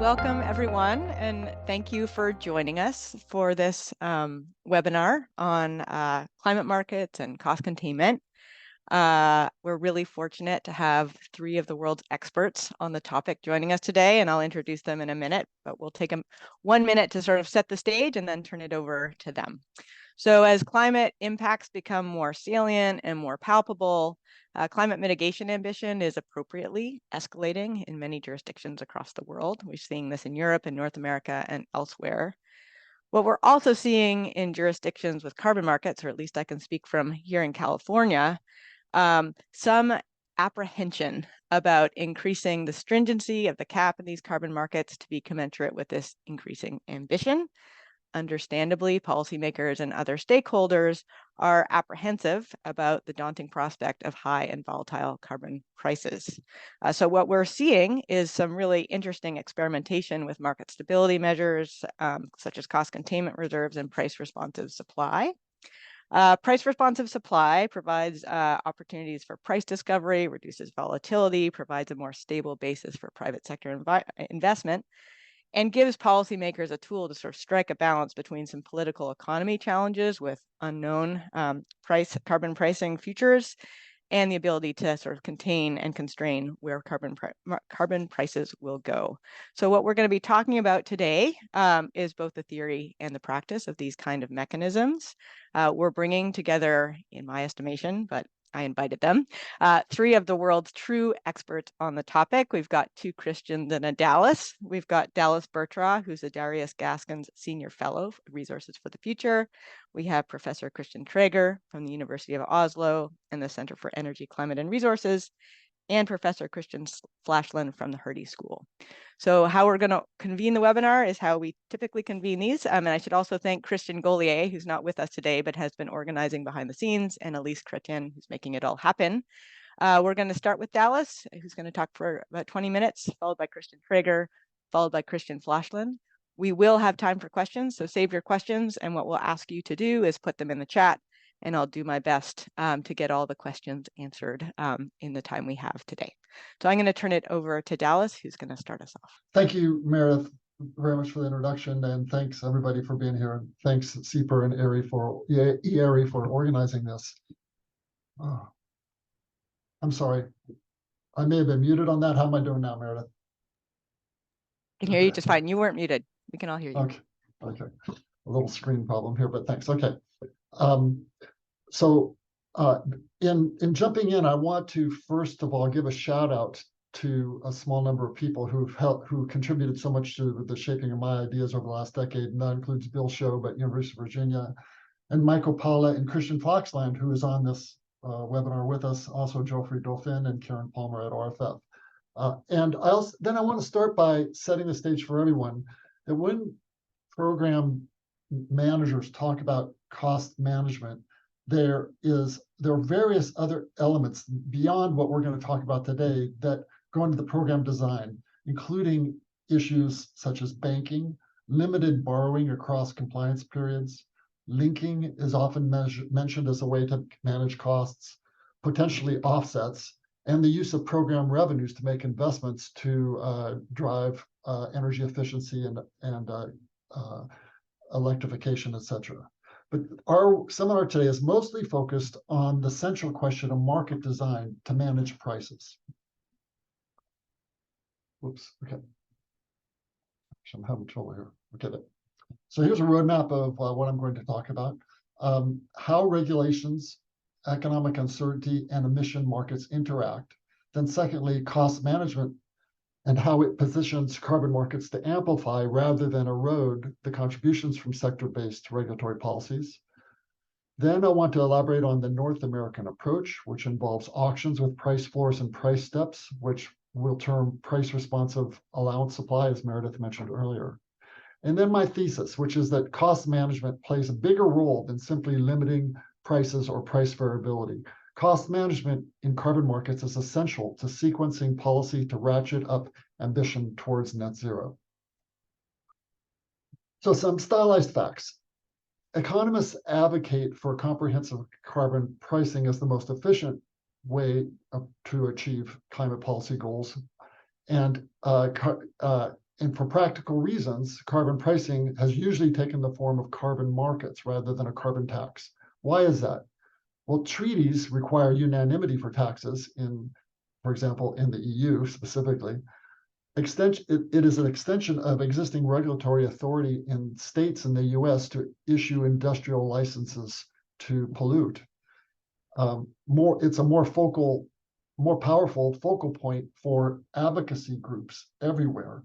Welcome everyone, and thank you for joining us for this webinar on climate markets and cost containment. We're really fortunate to have three of the world's experts on the topic joining us today, and I'll introduce them in a minute, but we'll take 1 minute to sort of set the stage and then turn it over to them. So as climate impacts become more salient and more palpable, climate mitigation ambition is appropriately escalating in many jurisdictions across the world. We're seeing this in Europe and North America and elsewhere. What we're also seeing in jurisdictions with carbon markets, or at least I can speak from here in California, some apprehension about increasing the stringency of the cap in these carbon markets to be commensurate with this increasing ambition. Understandably, policymakers and other stakeholders are apprehensive about the daunting prospect of high and volatile carbon prices. So what we're seeing is some really interesting experimentation with market stability measures, such as cost containment reserves and price-responsive supply. Price-responsive supply provides opportunities for price discovery, reduces volatility, provides a more stable basis for private sector investment, and gives policymakers a tool to sort of strike a balance between some political economy challenges with unknown carbon pricing futures and the ability to sort of contain and constrain where carbon prices will go. So what we're going to be talking about today is both the theory and the practice of these kind of mechanisms. We're bringing together, in my estimation, but I invited them, three of the world's true experts on the topic. We've got two Christians and a Dallas. We've got Dallas Bertra, who's a Darius Gaskins Senior Fellow for Resources for the Future. We have Professor Christian Traeger from the University of Oslo and the Center for Energy, Climate, and Resources, and Professor Christian Flashland from the Hertie School. So how we're going to convene the webinar is how we typically convene these. And I should also thank Christian Gaulier, who's not with us today, but has been organizing behind the scenes, and Elise Chrétien, who's making it all happen. We're going to start with Dallas, who's going to talk for about 20 minutes, followed by Christian Traeger, followed by Christian Flashland. We will have time for questions, so save your questions. And what we'll ask you to do is put them in the chat, and I'll do my best to get all the questions answered in the time we have today. So I'm going to turn it over to Dallas, who's going to start us off. Thank you, Meredith, very much for the introduction, and thanks everybody for being here. And thanks CEPR and EAERE for organizing this. Oh, I'm sorry, I may have been muted on that. How am I doing now, Meredith? I can hear you just fine. You weren't muted. We can all hear you. Okay. A little screen problem here, but thanks. Okay. In jumping in, I want to first of all give a shout out to a small number of people who contributed so much to the shaping of my ideas over the last decade, and that includes Bill Shobe at University of Virginia, and Michael Paula and Christian Flachsland, who is on this webinar with us, also Geoffrey Dauphin and Karen Palmer at RFF. And I want to start by setting the stage for everyone that when program managers talk about cost management, there are various other elements beyond what we're going to talk about today that go into the program design, including issues such as banking, limited borrowing across compliance periods. Linking is often mentioned as a way to manage costs, potentially offsets, and the use of program revenues to make investments to drive energy efficiency and electrification, etc. But our seminar today is mostly focused on the central question of market design to manage prices. Whoops, okay. I'm having trouble here. Okay, so here's a roadmap of what I'm going to talk about. How regulations, economic uncertainty, and emission markets interact. Then secondly, cost management and how it positions carbon markets to amplify rather than erode the contributions from sector-based regulatory policies. Then I want to elaborate on the North American approach, which involves auctions with price floors and price steps, which we'll term price-responsive allowance supply, as Meredith mentioned earlier. And then my thesis, which is that cost management plays a bigger role than simply limiting prices or price variability. Cost management in carbon markets is essential to sequencing policy to ratchet up ambition towards net zero. So some stylized facts. Economists advocate for comprehensive carbon pricing as the most efficient way to achieve climate policy goals. And and for practical reasons, carbon pricing has usually taken the form of carbon markets rather than a carbon tax. Why is that? Well, treaties require unanimity for taxes for example, in the EU specifically. It is an extension of existing regulatory authority in states in the US to issue industrial licenses to pollute. It's a more powerful focal point for advocacy groups everywhere.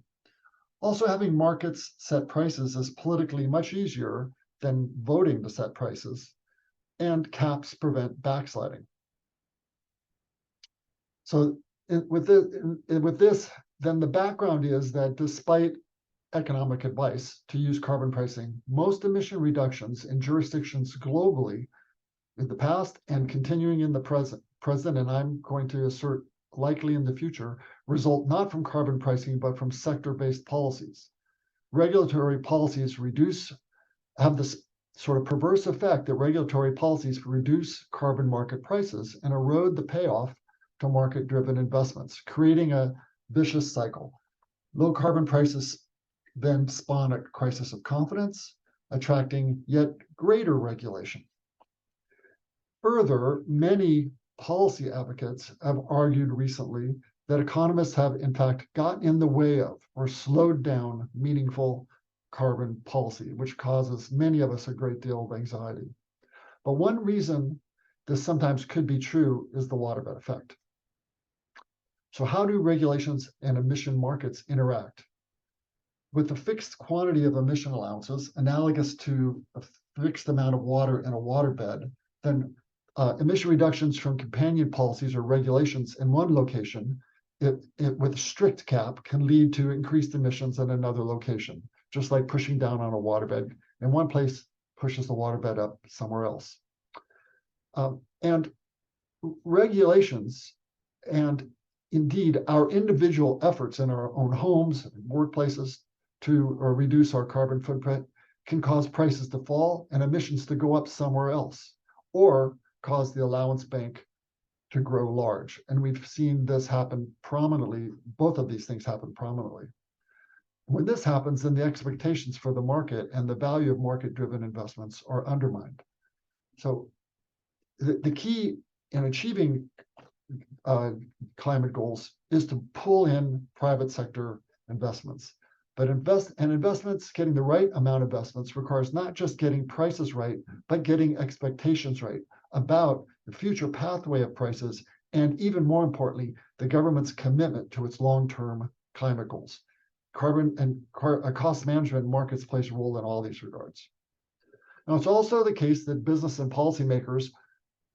Also, having markets set prices is politically much easier than voting to set prices, and caps prevent backsliding. So with this, then the background is that despite economic advice to use carbon pricing, most emission reductions in jurisdictions globally in the past and continuing in the present, and I'm going to assert likely in the future, result not from carbon pricing, but from sector-based policies. Regulatory policies have this sort of perverse effect that regulatory policies reduce carbon market prices and erode the payoff to market-driven investments, creating a vicious cycle. Low carbon prices then spawn a crisis of confidence, attracting yet greater regulation. Further, many policy advocates have argued recently that economists have in fact got in the way of or slowed down meaningful carbon policy, which causes many of us a great deal of anxiety. But one reason this sometimes could be true is the waterbed effect. So how do regulations and emission markets interact? With a fixed quantity of emission allowances, analogous to a fixed amount of water in a waterbed, then emission reductions from companion policies or regulations in one location, with a strict cap, can lead to increased emissions in another location, just like pushing down on a waterbed in one place pushes the waterbed up somewhere else. And regulations and indeed our individual efforts in our own homes and workplaces to reduce our carbon footprint can cause prices to fall and emissions to go up somewhere else, or cause the allowance bank to grow large. And we've seen this happen prominently, both of these things happen prominently. When this happens, then the expectations for the market and the value of market-driven investments are undermined. So the key in achieving climate goals is to pull in private sector investments. But investments, getting the right amount of investments requires not just getting prices right, but getting expectations right about the future pathway of prices, and even more importantly, the government's commitment to its long-term climate goals. Carbon and cost management markets plays a role in all these regards. Now, it's also the case that business and policymakers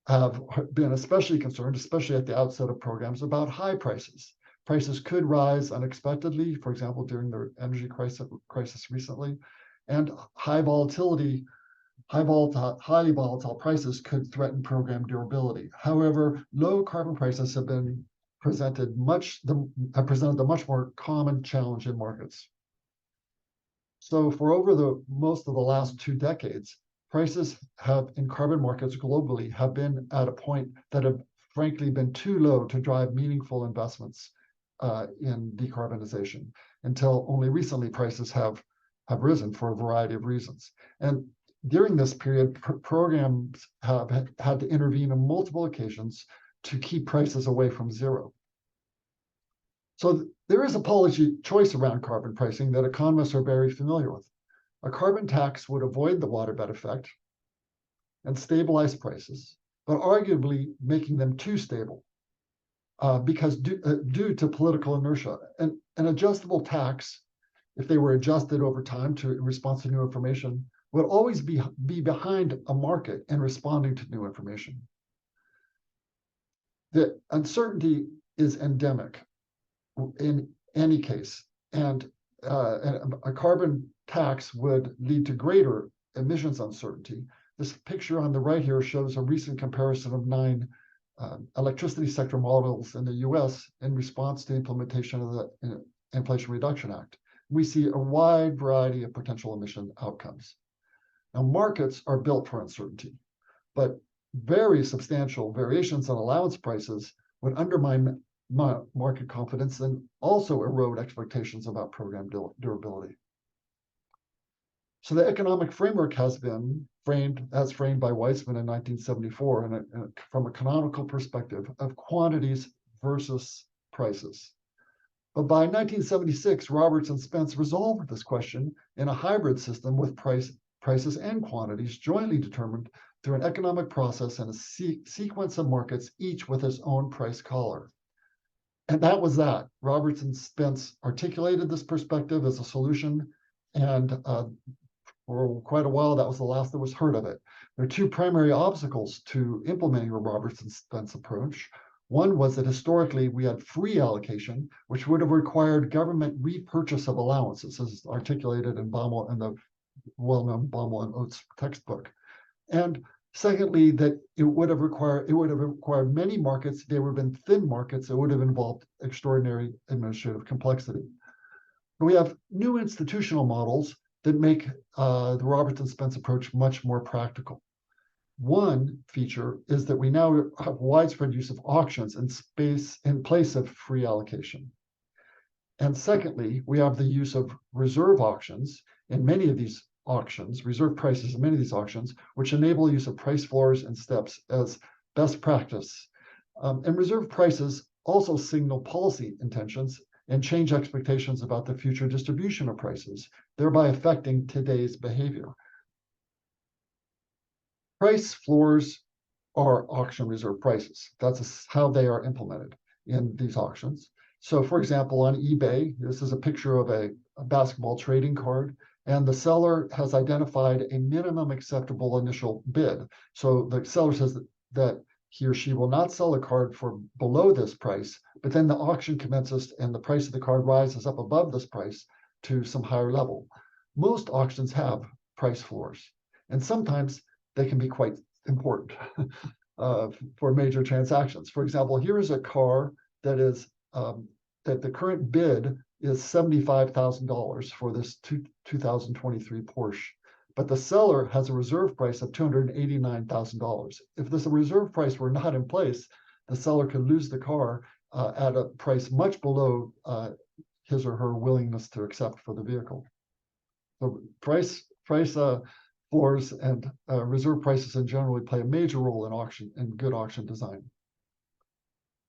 have been especially concerned, especially at the outset of programs, about high prices. Prices could rise unexpectedly, for example, during the energy crisis recently, and highly volatile prices could threaten program durability. However, low carbon prices have presented the much more common challenge in markets. So for over most of the last 2 decades, prices in carbon markets globally have been at a point that have frankly been too low to drive meaningful investments in decarbonization, until only recently prices have risen for a variety of reasons. And during this period, programs have had to intervene on multiple occasions to keep prices away from zero. So there is a policy choice around carbon pricing that economists are very familiar with. A carbon tax would avoid the waterbed effect and stabilize prices, but arguably making them too stable because due to political inertia. And an adjustable tax, if they were adjusted over time in response to new information, would always be behind a market in responding to new information. The uncertainty is endemic in any case, and a carbon tax would lead to greater emissions uncertainty. This picture on the right here shows a recent comparison of 9 electricity sector models in the US in response to implementation of the Inflation Reduction Act. We see a wide variety of potential emission outcomes. Now, markets are built for uncertainty, but very substantial variations in allowance prices would undermine market confidence and also erode expectations about program durability. So the economic framework has been framed by Weizmann in 1974 and from a canonical perspective of quantities versus prices. But by 1976, Roberts and Spence resolved this question in a hybrid system with prices and quantities jointly determined through an economic process and a sequence of markets, each with its own price collar. And that was that. Roberts and Spence articulated this perspective as a solution, and for quite a while, that was the last that was heard of it. There are two primary obstacles to implementing a Roberts and Spence approach. One was that historically we had free allocation, which would have required government repurchase of allowances, as articulated in Baumol and the well-known Baumol and Oates textbook. And secondly, that it would have required many markets. They would have been thin markets. It would have involved extraordinary administrative complexity. We have new institutional models that make the Roberts and Spence approach much more practical. One feature is that we now have widespread use of auctions in place of free allocation. And secondly, we have the use of reserve auctions in many of these auctions, reserve prices in many of these auctions, which enable use of price floors and steps as best practice. And reserve prices also signal policy intentions and change expectations about the future distribution of prices, thereby affecting today's behavior. Price floors are auction reserve prices. That's how they are implemented in these auctions. So for example, on eBay, this is a picture of a basketball trading card, and the seller has identified a minimum acceptable initial bid. So the seller says that he or she will not sell a card for below this price, but then the auction commences and the price of the card rises up above this price to some higher level. Most auctions have price floors, and sometimes they can be quite important for major transactions. For example, here is a car that is that the current bid is $75,000 for this 2023 Porsche, but the seller has a reserve price of $289,000. If this reserve price were not in place, the seller could lose the car at a price much below his or her willingness to accept for the vehicle. So price floors and reserve prices in general play a major role in good auction design.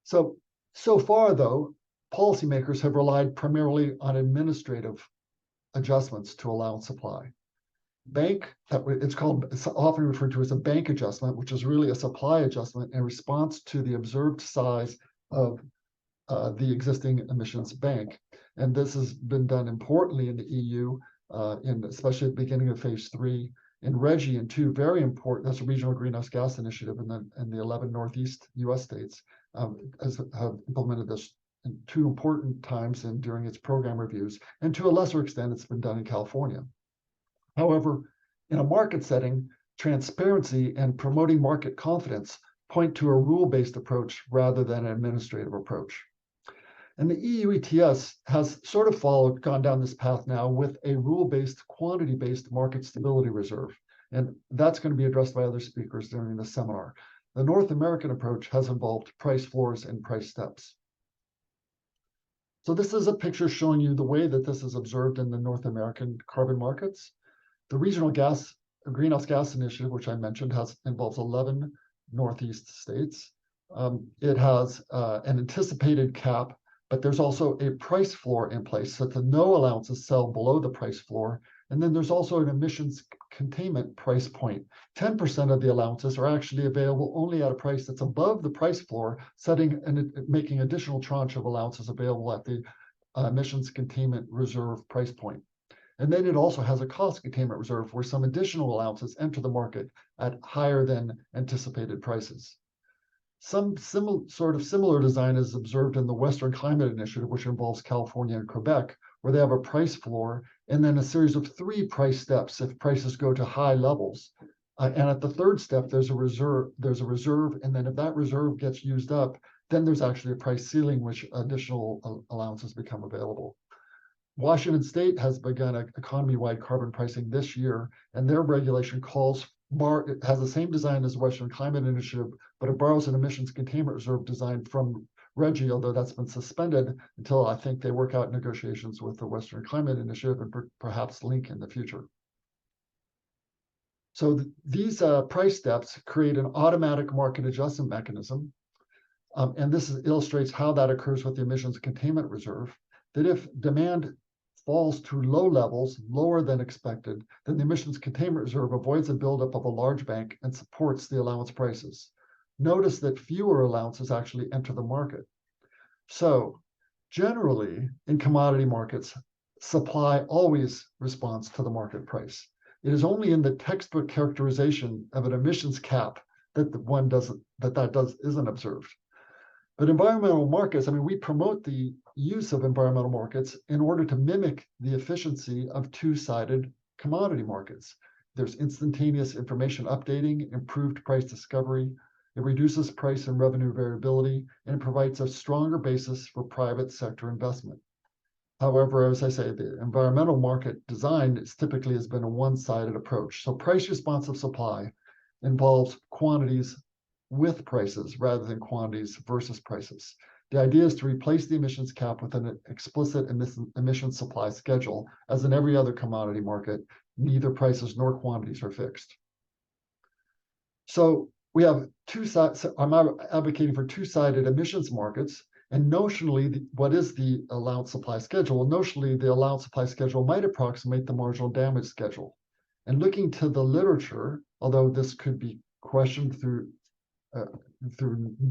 So far, though, policymakers have relied primarily on administrative adjustments to allowance supply. It's often referred to as a bank adjustment, which is really a supply adjustment in response to the observed size of the existing emissions bank. And this has been done importantly in the EU, especially at the beginning of phase 3. In RGGI and 2, very important, that's a regional greenhouse gas initiative in the 11 Northeast US states, have implemented this in 2 important times and during its program reviews. And to a lesser extent, it's been done in California. However, in a market setting, transparency and promoting market confidence point to a rule-based approach rather than an administrative approach. And the EU ETS has sort of gone down this path now with a rule-based, quantity-based market stability reserve. And that's going to be addressed by other speakers during the seminar. The North American approach has involved price floors and price steps. So this is a picture showing you the way that this is observed in the North American carbon markets. The regional greenhouse gas initiative, which I mentioned, involves 11 Northeast states. It has an anticipated cap, but there's also a price floor in place so that no allowances sell below the price floor. And then there's also an emissions containment price point. 10% of the allowances are actually available only at a price that's above the price floor, setting and making additional tranche of allowances available at the emissions containment reserve price point. And then it also has a cost containment reserve where some additional allowances enter the market at higher than anticipated prices. Some similar design is observed in the Western Climate Initiative, which involves California and Quebec, where they have a price floor and then a series of 3 price steps if prices go to high levels. And at the third step, there's a reserve, and then if that reserve gets used up, then there's actually a price ceiling, which additional allowances become available. Washington State has begun economy-wide carbon pricing this year, and their regulation calls it has the same design as the Western Climate Initiative, but it borrows an emissions containment reserve design from RGGI, although that's been suspended until I think they work out negotiations with the Western Climate Initiative and perhaps link in the future. So these price steps create an automatic market adjustment mechanism. And this illustrates how that occurs with the emissions containment reserve, that if demand falls to low levels, lower than expected, then the emissions containment reserve avoids a buildup of a large bank and supports the allowance prices. Notice that fewer allowances actually enter the market. So generally, in commodity markets, supply always responds to the market price. It is only in the textbook characterization of an emissions cap that isn't observed. But environmental markets, I mean, we promote the use of environmental markets in order to mimic the efficiency of two-sided commodity markets. There's instantaneous information updating, improved price discovery, it reduces price and revenue variability, and it provides a stronger basis for private sector investment. However, as I say, the environmental market design typically has been a one-sided approach. So price responsive supply involves quantities with prices rather than quantities versus prices. The idea is to replace the emissions cap with an explicit emissions supply schedule. As in every other commodity market, neither prices nor quantities are fixed. So we have two sides. I'm advocating for two-sided emissions markets. And notionally, what is the allowance supply schedule? Well, notionally, the allowance supply schedule might approximate the marginal damage schedule. And looking to the literature, although this could be questioned through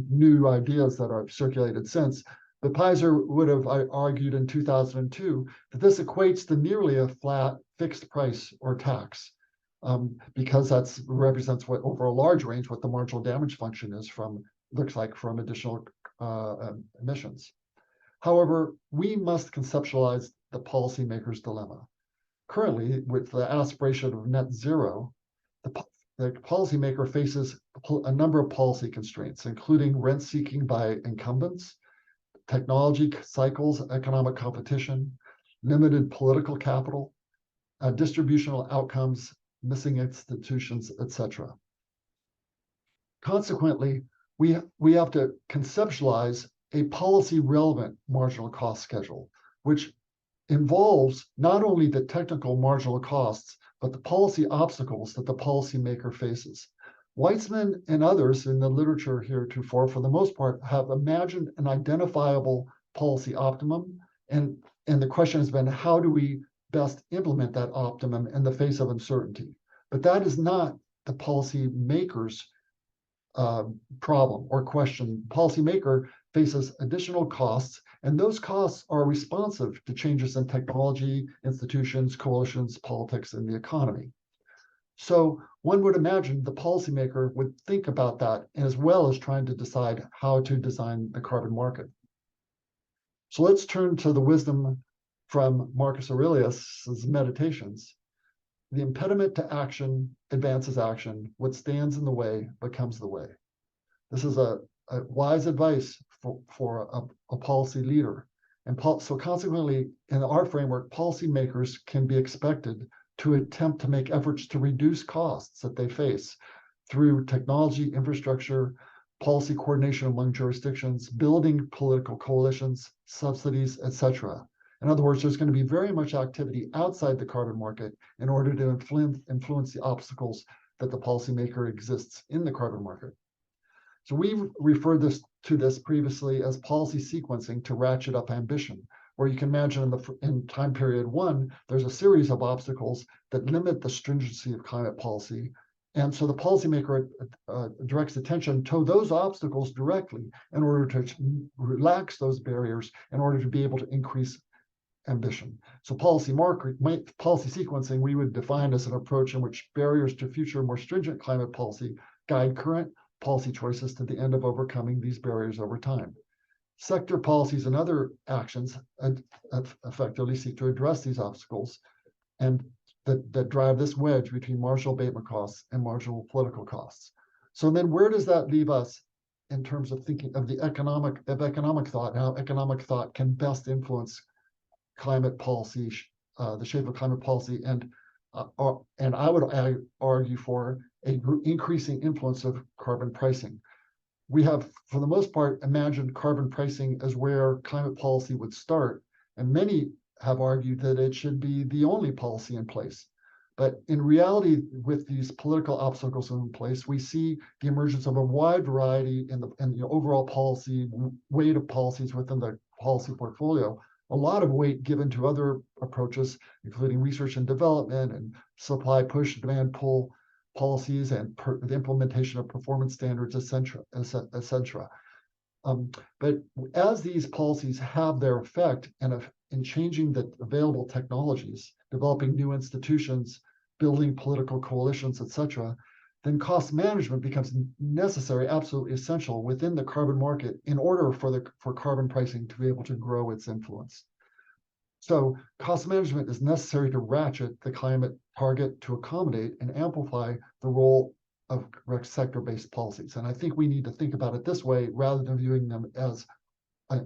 new ideas that are circulated since, but Pizer would have argued in 2002 that this equates to nearly a flat fixed price or tax, because that represents what over a large range what the marginal damage function is looks like from additional emissions. However, we must conceptualize the policymaker's dilemma. Currently, with the aspiration of net zero, the policymaker faces a number of policy constraints, including rent seeking by incumbents, technology cycles, economic competition, limited political capital, distributional outcomes, missing institutions, etc. Consequently, we have to conceptualize a policy relevant marginal cost schedule, which involves not only the technical marginal costs, but the policy obstacles that the policymaker faces. Weitzman and others in the literature heretofore, for the most part, have imagined an identifiable policy optimum. And the question has been, how do we best implement that optimum in the face of uncertainty? But that is not the policymaker's problem or question. Policymaker faces additional costs, and those costs are responsive to changes in technology, institutions, coalitions, politics, and the economy. So one would imagine the policymaker would think about that as well as trying to decide how to design the carbon market. So let's turn to the wisdom from Marcus Aurelius's Meditations. The impediment to action advances action. What stands in the way becomes the way. This is a wise advice for a policy leader. And so consequently, in our framework, policymakers can be expected to attempt to make efforts to reduce costs that they face through technology, infrastructure, policy coordination among jurisdictions, building political coalitions, subsidies, etc. In other words, there's going to be very much activity outside the carbon market in order to influence the obstacles that the policymaker exists in the carbon market. So we referred to this previously as policy sequencing to ratchet up ambition, where you can imagine in time period one, there's a series of obstacles that limit the stringency of climate policy. And so the policymaker directs attention to those obstacles directly in order to relax those barriers in order to be able to increase ambition. So policy sequencing we would define as an approach in which barriers to future more stringent climate policy guide current policy choices to the end of overcoming these barriers over time. Sector policies and other actions effectively seek to address these obstacles and that drive this wedge between marginal abatement costs and marginal political costs. So then where does that leave us in terms of thinking of economic thought, and how economic thought can best influence climate policy, the shape of climate policy and and I would argue for a increasing influence of carbon pricing. We have, for the most part, imagined carbon pricing as where climate policy would start, and many have argued that it should be the only policy in place. But in reality, with these political obstacles in place, we see the emergence of a wide variety in the overall policy weight of policies within the policy portfolio. A lot of weight given to other approaches, including research and development and supply push, demand pull policies, and the implementation of performance standards, etc. But as these policies have their effect in changing the available technologies, developing new institutions, building political coalitions, etc., then cost management becomes necessary, absolutely essential within the carbon market in order for carbon pricing to be able to grow its influence. So cost management is necessary to ratchet the climate target to accommodate and amplify the role of sector-based policies. And I think we need to think about it this way rather than viewing them as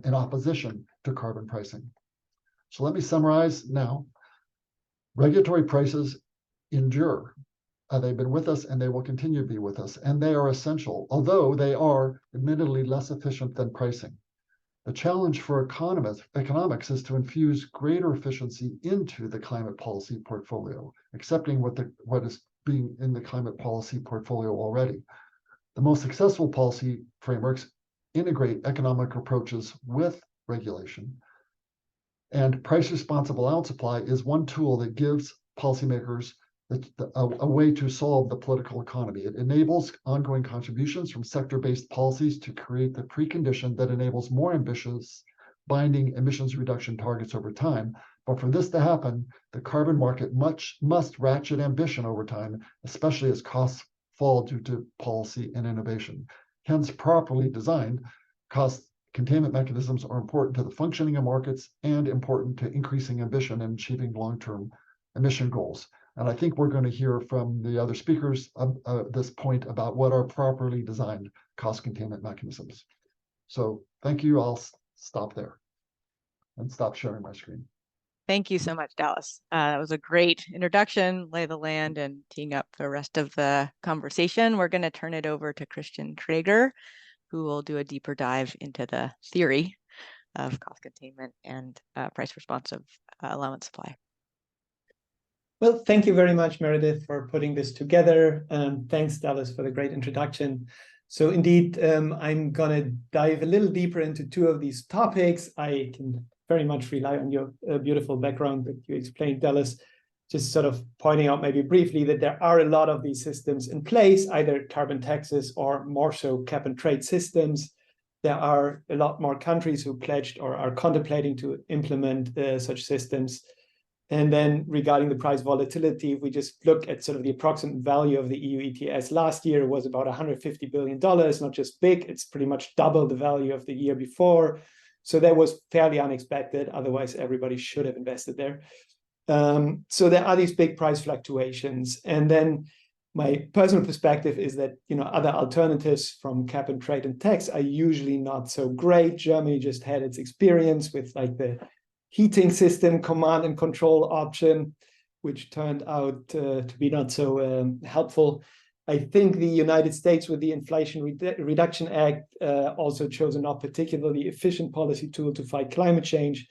in opposition to carbon pricing. So let me summarize now. Regulatory prices endure. They've been with us and they will continue to be with us, and they are essential, although they are admittedly less efficient than pricing. The challenge for economics is to infuse greater efficiency into the climate policy portfolio, accepting what is being in the climate policy portfolio already. The most successful policy frameworks integrate economic approaches with regulation. And price responsive allowance supply is one tool that gives policymakers a way to solve the political economy. It enables ongoing contributions from sector-based policies to create the precondition that enables more ambitious binding emissions reduction targets over time. But for this to happen, the carbon market must ratchet ambition over time, especially as costs fall due to policy and innovation. Hence, properly designed cost containment mechanisms are important to the functioning of markets and important to increasing ambition and achieving long-term emission goals. And I think we're going to hear from the other speakers at this point about what are properly designed cost containment mechanisms. So thank you. I'll stop there and stop sharing my screen. Thank you so much, Dallas. That was a great introduction, lay the land, and teeing up the rest of the conversation. We're going to turn it over to Christian Traeger, who will do a deeper dive into the theory of cost containment and price responsive allowance supply. Well, thank you very much, Meredith, for putting this together. Thanks, Dallas, for the great introduction. So indeed, I'm going to dive a little deeper into two of these topics. I can very much rely on your beautiful background that you explained, Dallas, just sort of pointing out maybe briefly that there are a lot of these systems in place, either carbon taxes or more so cap and trade systems. There are a lot more countries who pledged or are contemplating to implement such systems. And then regarding the price volatility, if we just look at sort of the approximate value of the EU ETS last year was about $150 billion, not just big, it's pretty much double the value of the year before. So that was fairly unexpected. Otherwise, everybody should have invested there. So there are these big price fluctuations. And then my personal perspective is that, other alternatives from cap and trade and tax are usually not so great. Germany just had its experience with like the heating system command and control option, which turned out to be not so helpful. I think the United States with the Inflation Reduction Act also chose a not particularly efficient policy tool to fight climate change.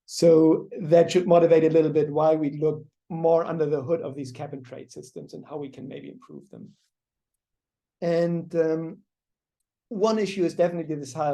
So that should motivate a little bit why we look more under the hood of these cap and trade systems and how we can maybe improve them. And one issue is definitely this high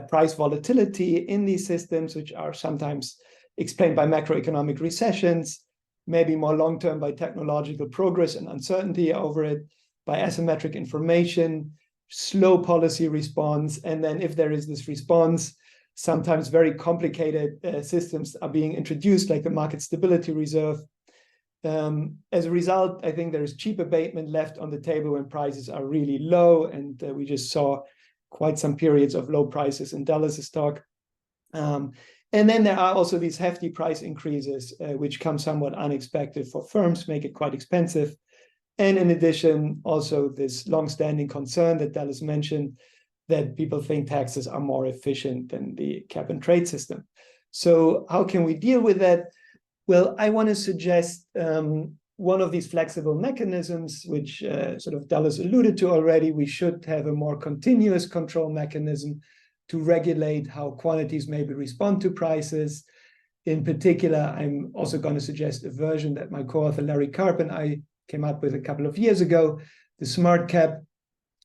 price volatility in these systems, which are sometimes explained by macroeconomic recessions, maybe more long-term by technological progress and uncertainty over it, by asymmetric information, slow policy response, and then if there is this response, sometimes very complicated systems are being introduced, like the market stability reserve. As a result, I think there is cheap abatement left on the table when prices are really low, and we just saw quite some periods of low prices in Dallas's talk. And then there are also these hefty price increases, which come somewhat unexpected for firms, make it quite expensive. And in addition, also this long-standing concern that Dallas mentioned, that people think taxes are more efficient than the cap and trade system. So how can we deal with that? Well, I want to suggest one of these flexible mechanisms, which sort of Dallas alluded to already, we should have a more continuous control mechanism to regulate how quantities maybe respond to prices. In particular, I'm also going to suggest a version that my co-author Larry Karp and I came up with a couple of years ago, the smart cap,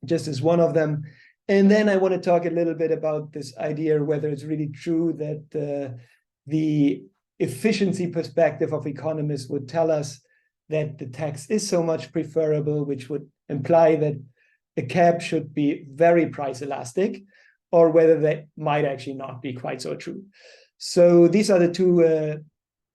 just as one of them. And then I want to talk a little bit about this idea, whether it's really true that the efficiency perspective of economists would tell us that the tax is so much preferable, which would imply that a cap should be very price elastic, or whether that might actually not be quite so true. So these are the two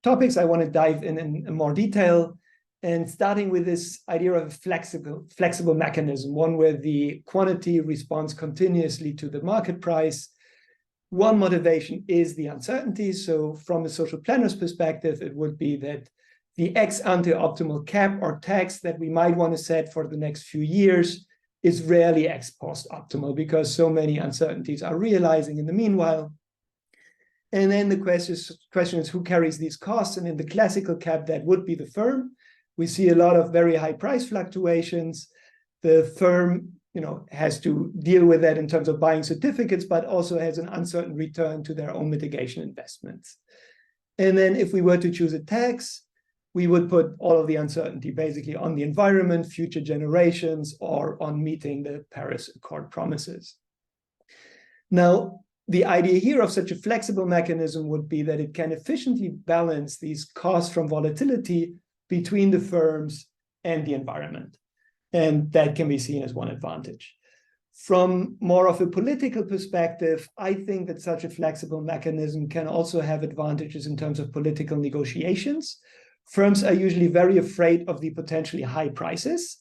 topics I want to dive in more detail. And starting with this idea of a flexible mechanism, one where the quantity responds continuously to the market price. One motivation is the uncertainty. So from a social planner's perspective, it would be that the ex ante optimal cap or tax that we might want to set for the next few years is rarely ex post optimal because so many uncertainties are realizing in the meanwhile. And then the question is who carries these costs? And in the classical cap, that would be the firm. We see a lot of very high price fluctuations. The firm, has to deal with that in terms of buying certificates, but also has an uncertain return to their own mitigation investments. And then if we were to choose a tax, we would put all of the uncertainty basically on the environment, future generations, or on meeting the Paris Accord promises. Now, the idea here of such a flexible mechanism would be that it can efficiently balance these costs from volatility between the firms and the environment. And that can be seen as one advantage. From more of a political perspective, I think that such a flexible mechanism can also have advantages in terms of political negotiations. Firms are usually very afraid of the potentially high prices,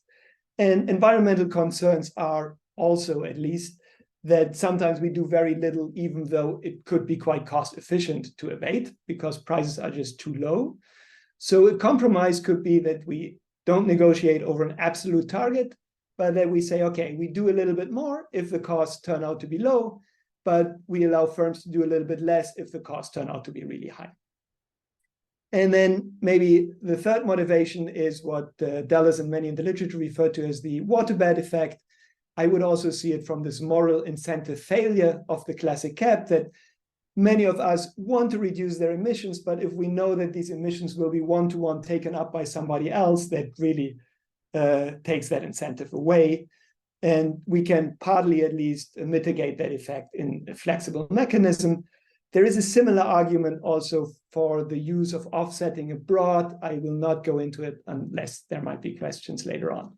and environmental concerns are also, at least, that sometimes we do very little, even though it could be quite cost efficient to abate because prices are just too low. So a compromise could be that we don't negotiate over an absolute target, but that we say, okay, we do a little bit more if the costs turn out to be low, but we allow firms to do a little bit less if the costs turn out to be really high. And then maybe the third motivation is what Dallas and many in the literature refer to as the waterbed effect. I would also see it from this moral incentive failure of the classic cap, that many of us want to reduce their emissions, but if we know that these emissions will be one-to-one taken up by somebody else, that really takes that incentive away. And we can partly at least mitigate that effect in a flexible mechanism. There is a similar argument also for the use of offsetting abroad. I will not go into it unless there might be questions later on.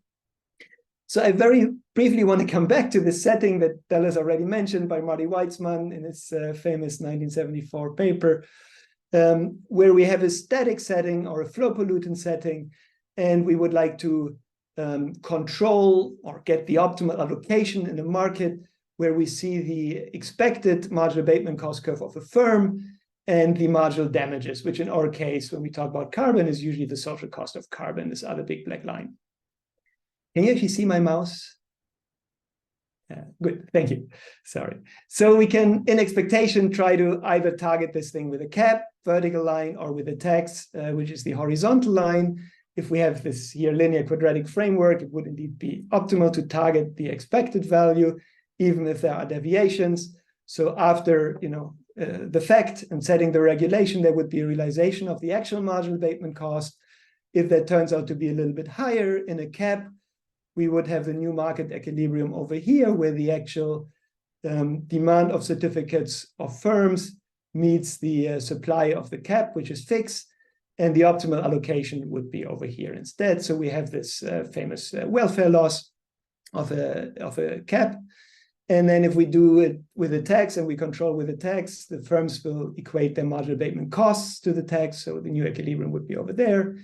So I very briefly want to come back to the setting that Dallas already mentioned by Marty Weitzman in his famous 1974 paper, where we have a static setting or a flow pollutant setting, and we would like to control or get the optimal allocation in a market where we see the expected marginal abatement cost curve of a firm and the marginal damages, which in our case, when we talk about carbon, is usually the social cost of carbon, this other big black line. Can you actually see my mouse? Good, thank you. Sorry. So we can, in expectation, try to either target this thing with a cap, vertical line, or with a tax, which is the horizontal line. If we have this here linear quadratic framework, it would indeed be optimal to target the expected value, even if there are deviations. So after the fact and setting the regulation, there would be a realization of the actual marginal abatement cost. If that turns out to be a little bit higher in a cap, we would have the new market equilibrium over here, where the actual demand of certificates of firms meets the supply of the cap, which is fixed, and the optimal allocation would be over here instead. So we have this famous welfare loss of a cap. And then if we do it with a tax and we control with a tax, the firms will equate their marginal abatement costs to the tax. So the new equilibrium would be over there.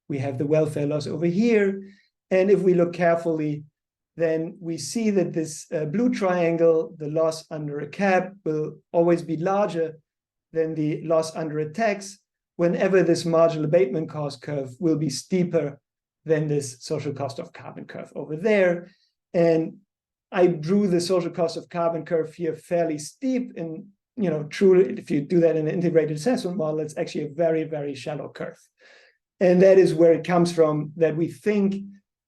We have the welfare loss over here. And if we look carefully, then we see that this blue triangle, the loss under a cap, will always be larger than the loss under a tax whenever this marginal abatement cost curve will be steeper than this social cost of carbon curve over there. And I drew the social cost of carbon curve here fairly steep. And truly, if you do that in an integrated assessment model, it's actually a very, very shallow curve. And that is where it comes from, that we think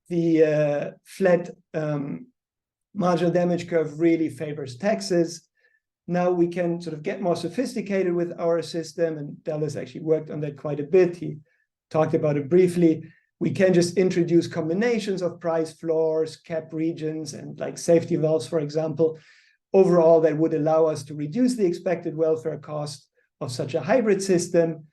the flat marginal damage curve really favors taxes. Now we can sort of get more sophisticated with our system, and Dallas actually worked on that quite a bit. He talked about it briefly. We can just introduce combinations of price floors, cap regions, and like safety valves, for example. Overall, that would allow us to reduce the expected welfare cost of such a hybrid system.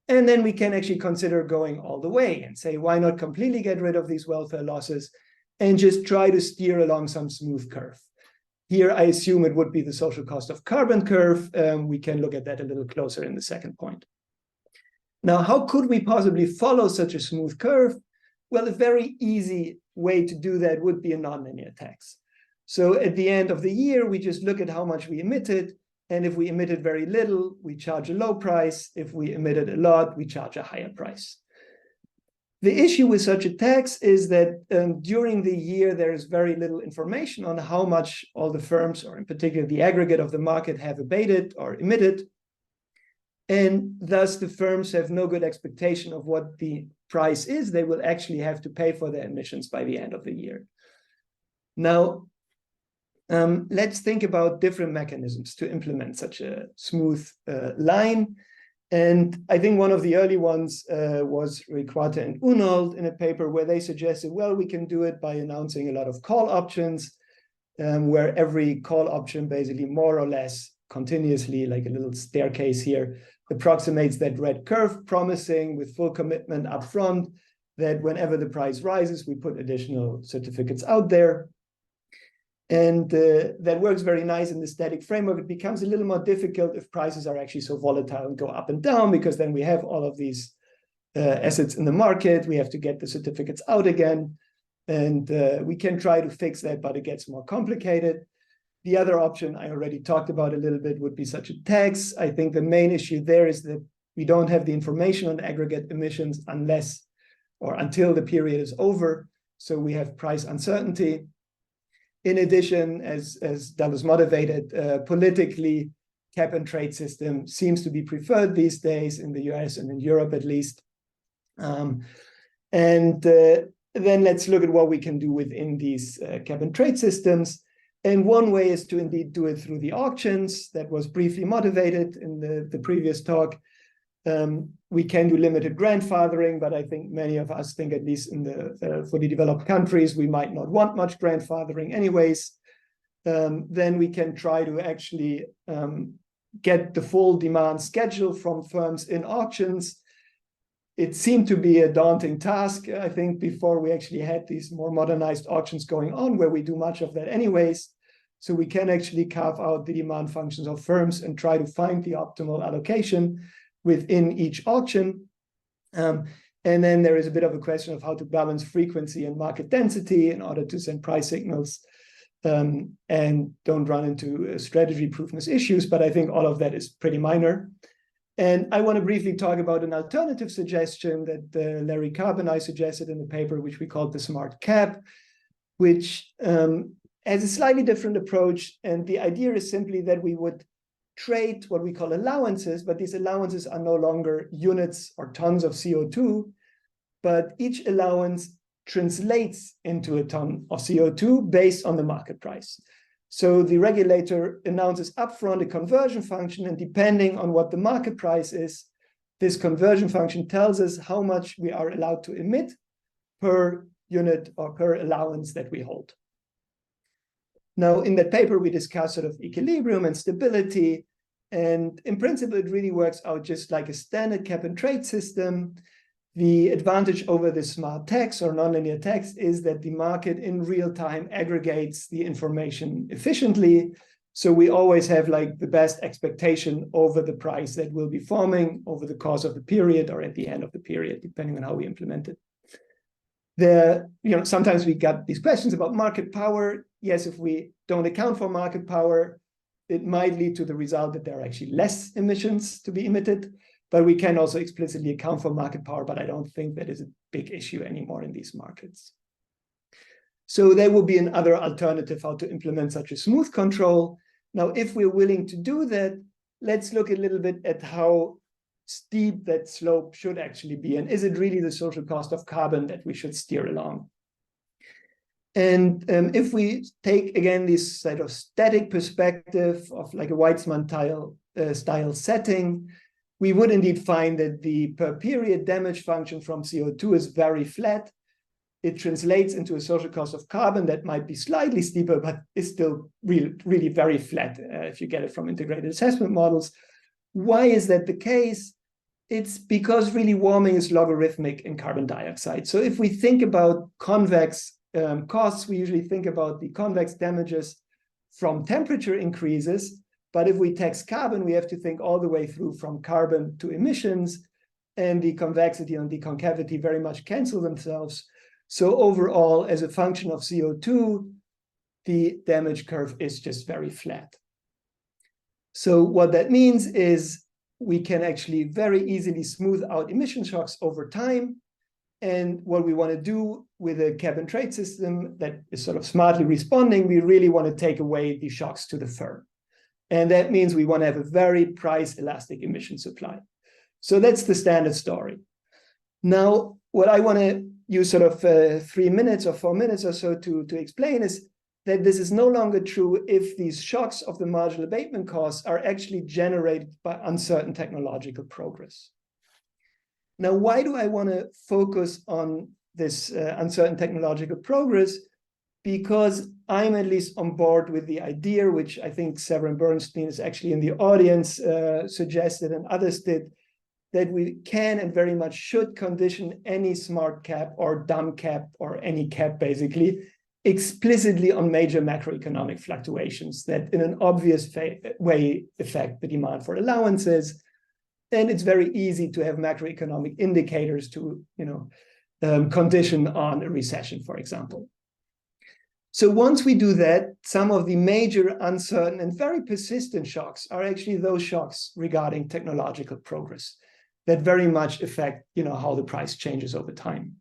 And then we can actually consider going all the way and say, why not completely get rid of these welfare losses and just try to steer along some smooth curve? Here, I assume it would be the social cost of carbon curve. We can look at that a little closer in the second point. Now, how could we possibly follow such a smooth curve? Well, a very easy way to do that would be a nonlinear tax. So at the end of the year, we just look at how much we emitted. And if we emitted very little, we charge a low price. If we emitted a lot, we charge a higher price. The issue with such a tax is that during the year, there is very little information on how much all the firms, or in particular the aggregate of the market, have abated or emitted. And thus, the firms have no good expectation of what the price is they will actually have to pay for their emissions by the end of the year. Now, let's think about different mechanisms to implement such a smooth line. And I think one of the early ones was Riquarte and Unold in a paper where they suggested, well, we can do it by announcing a lot of call options, where every call option basically more or less continuously, like a little staircase here, approximates that red curve, promising with full commitment upfront that whenever the price rises, we put additional certificates out there. And that works very nice in the static framework. It becomes a little more difficult if prices are actually so volatile and go up and down, because then we have all of these assets in the market. We have to get the certificates out again. And we can try to fix that, but it gets more complicated. The other option I already talked about a little bit would be such a tax. I think the main issue there is that we don't have the information on aggregate emissions unless or until the period is over. So we have price uncertainty. In addition, as Dallas motivated, politically, cap and trade system seems to be preferred these days in the US and in Europe at least. Then let's look at what we can do within these cap and trade systems. And one way is to indeed do it through the auctions. That was briefly motivated in the previous talk. We can do limited grandfathering, but I think many of us think, at least in the fully developed countries, we might not want much grandfathering anyways. Then we can try to actually get the full demand schedule from firms in auctions. It seemed to be a daunting task, I think, before we actually had these more modernized auctions going on, where we do much of that anyways. So we can actually carve out the demand functions of firms and try to find the optimal allocation within each auction. And then there is a bit of a question of how to balance frequency and market density in order to send price signals and don't run into strategy proofness issues. But I think all of that is pretty minor. And I want to briefly talk about an alternative suggestion that Larry Karp and I suggested in the paper, which we called the smart cap, which has a slightly different approach. And the idea is simply that we would trade what we call allowances, but these allowances are no longer units or tons of CO2, but each allowance translates into a ton of CO2 based on the market price. So the regulator announces upfront a conversion function, and depending on what the market price is, this conversion function tells us how much we are allowed to emit per unit or per allowance that we hold. Now, in that paper, we discussed sort of equilibrium and stability. And in principle, it really works out just like a standard cap and trade system. The advantage over the smart tax or nonlinear tax is that the market in real time aggregates the information efficiently. So we always have like the best expectation over the price that will be forming over the course of the period or at the end of the period, depending on how we implement it. Sometimes we got these questions about market power. Yes, if we don't account for market power, it might lead to the result that there are actually less emissions to be emitted. But we can also explicitly account for market power, but I don't think that is a big issue anymore in these markets. So there will be another alternative how to implement such a smooth control. Now, if we're willing to do that, let's look a little bit at how steep that slope should actually be, and is it really the social cost of carbon that we should steer along? And if we take, again, this sort of static perspective of like a Weizmann style setting, we would indeed find that the per period damage function from CO2 is very flat. It translates into a social cost of carbon that might be slightly steeper, but is still really very flat if you get it from integrated assessment models. Why is that the case? It's because really warming is logarithmic in carbon dioxide. So if we think about convex costs, we usually think about the convex damages from temperature increases. But if we tax carbon, we have to think all the way through from carbon to emissions, and the convexity and the concavity very much cancel themselves. So overall, as a function of CO2, the damage curve is just very flat. So what that means is we can actually very easily smooth out emission shocks over time. And what we want to do with a cap and trade system that is sort of smartly responding, we really want to take away the shocks to the firm. And that means we want to have a very price elastic emission supply. So that's the standard story. Now, what I want to use sort of 3 minutes or 4 minutes or so to explain is that this is no longer true if these shocks of the marginal abatement costs are actually generated by uncertain technological progress. Now, why do I want to focus on this uncertain technological progress? Because I'm at least on board with the idea, which I think Severin Bernstein is actually in the audience suggested, and others did, that we can and very much should condition any smart cap or dumb cap or any cap basically explicitly on major macroeconomic fluctuations that in an obvious way affect the demand for allowances. And it's very easy to have macroeconomic indicators to, condition on a recession, for example. So once we do that, some of the major uncertain and very persistent shocks are actually those shocks regarding technological progress that very much affect, how the price changes over time.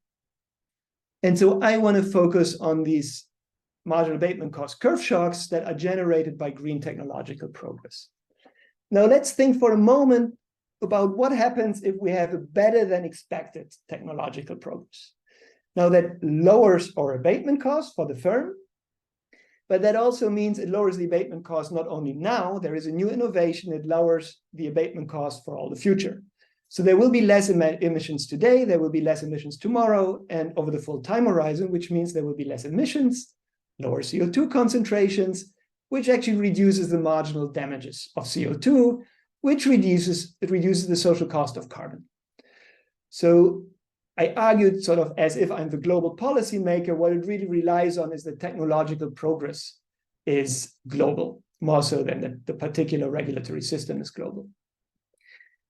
And so I want to focus on these marginal abatement cost curve shocks that are generated by green technological progress. Now let's think for a moment about what happens if we have a better than expected technological progress. Now that lowers our abatement costs for the firm, but that also means it lowers the abatement cost not only now, there is a new innovation, it lowers the abatement cost for all the future. So there will be less emissions today, there will be less emissions tomorrow, and over the full time horizon, which means there will be less emissions, lower CO2 concentrations, which actually reduces the marginal damages of CO2, which reduces the social cost of carbon. So I argued sort of as if I'm the global policymaker, what it really relies on is that technological progress is global, more so than the particular regulatory system is global.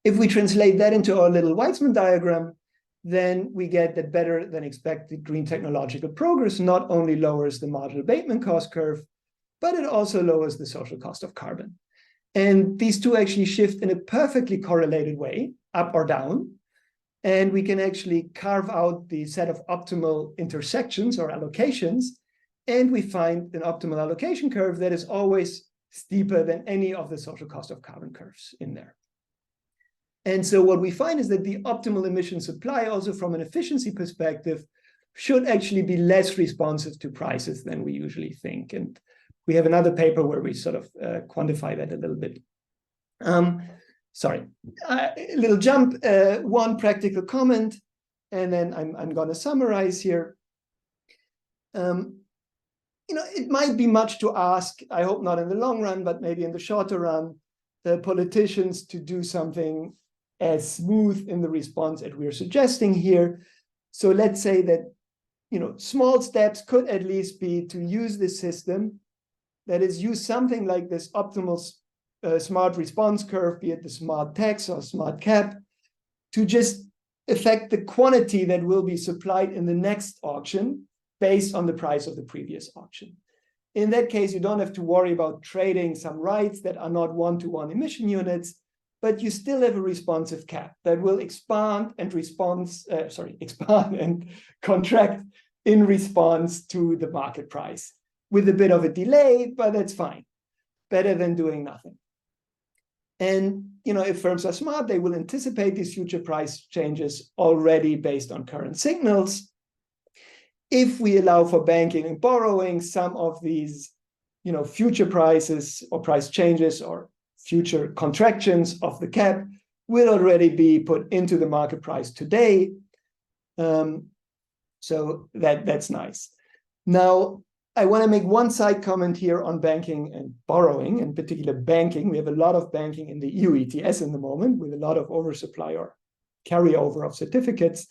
If we translate that into our little Weizmann diagram, then we get that better than expected green technological progress not only lowers the marginal abatement cost curve, but it also lowers the social cost of carbon. And these two actually shift in a perfectly correlated way, up or down. And we can actually carve out the set of optimal intersections or allocations, and we find an optimal allocation curve that is always steeper than any of the social cost of carbon curves in there. And so what we find is that the optimal emission supply, also from an efficiency perspective, should actually be less responsive to prices than we usually think. And we have another paper where we sort of quantify that a little bit. Sorry, a little jump, one practical comment, and then I'm going to summarize here. It might be much to ask, I hope not in the long run, but maybe in the shorter run, the politicians to do something as smooth in the response as we're suggesting here. So let's say that, small steps could at least be to use this system, that is, use something like this optimal smart response curve, be it the smart tax or smart cap, to just affect the quantity that will be supplied in the next auction based on the price of the previous auction. In that case, you don't have to worry about trading some rights that are not one-to-one emission units, but you still have a responsive cap that will expand and expand and contract in response to the market price with a bit of a delay, but that's fine. Better than doing nothing. And if firms are smart, they will anticipate these future price changes already based on current signals. If we allow for banking and borrowing, some of these future prices or price changes or future contractions of the cap will already be put into the market price today. So that's nice. Now, I want to make one side comment here on banking and borrowing, in particular banking. We have a lot of banking in the EU ETS in the moment with a lot of oversupply or carryover of certificates.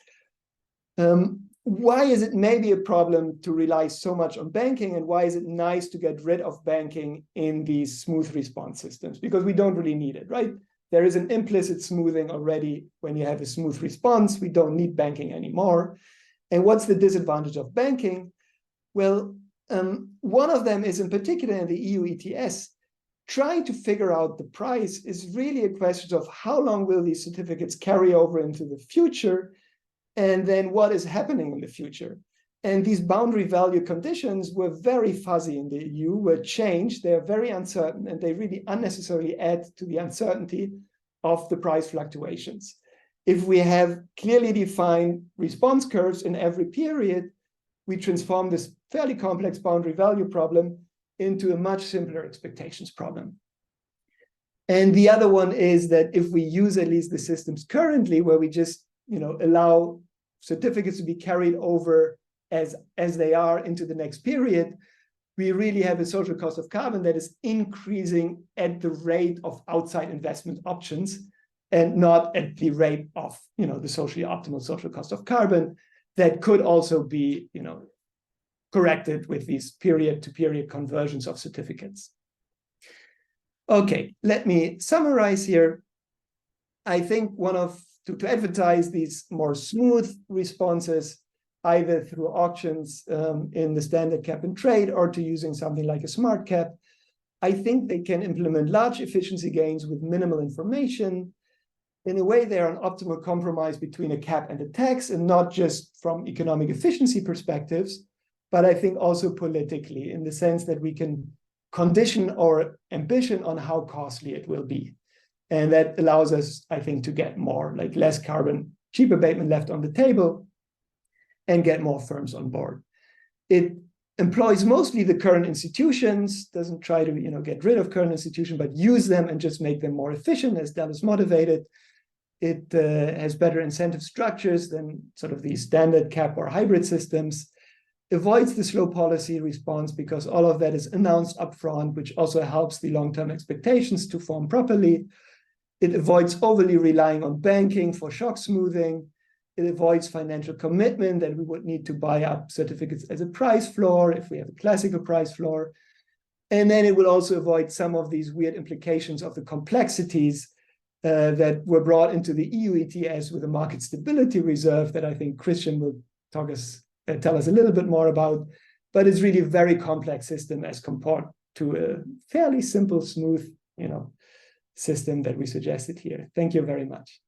Why is it maybe a problem to rely so much on banking, and why is it nice to get rid of banking in these smooth response systems? Because we don't really need it, right? There is an implicit smoothing already when you have a smooth response. We don't need banking anymore. And what's the disadvantage of banking? Well, one of them is in particular in the EU ETS, trying to figure out the price is really a question of how long will these certificates carry over into the future, and then what is happening in the future. And these boundary value conditions were very fuzzy in the EU, were changed, they're very uncertain, and they really unnecessarily add to the uncertainty of the price fluctuations. If we have clearly defined response curves in every period, we transform this fairly complex boundary value problem into a much simpler expectations problem. And the other one is that if we use at least the systems currently, where we just allow certificates to be carried over as they are into the next period, we really have a social cost of carbon that is increasing at the rate of outside investment options and not at the rate of the socially optimal social cost of carbon that could also be corrected with these period-to-period conversions of certificates. Okay, let me summarize here. I think to advertise these more smooth responses, either through auctions in the standard cap and trade or to using something like a smart cap, I think they can implement large efficiency gains with minimal information. In a way, they're an optimal compromise between a cap and a tax, and not just from economic efficiency perspectives, but I think also politically, in the sense that we can condition our ambition on how costly it will be. And that allows us, I think, to get more, like less carbon, cheap abatement left on the table, and get more firms on board. It employs mostly the current institutions, doesn't try to get rid of current institutions, but use them and just make them more efficient, as Dallas motivated. It has better incentive structures than sort of these standard cap or hybrid systems. Avoids the slow policy response because all of that is announced upfront, which also helps the long-term expectations to form properly. It avoids overly relying on banking for shock smoothing. It avoids financial commitment that we would need to buy up certificates as a price floor if we have a classical price floor. And then it will also avoid some of these weird implications of the complexities that were brought into the EU ETS with a market stability reserve that I think Christian will tell us a little bit more about, but it's really a very complex system as compared to a fairly simple, smooth, system that we suggested here. Thank you very much.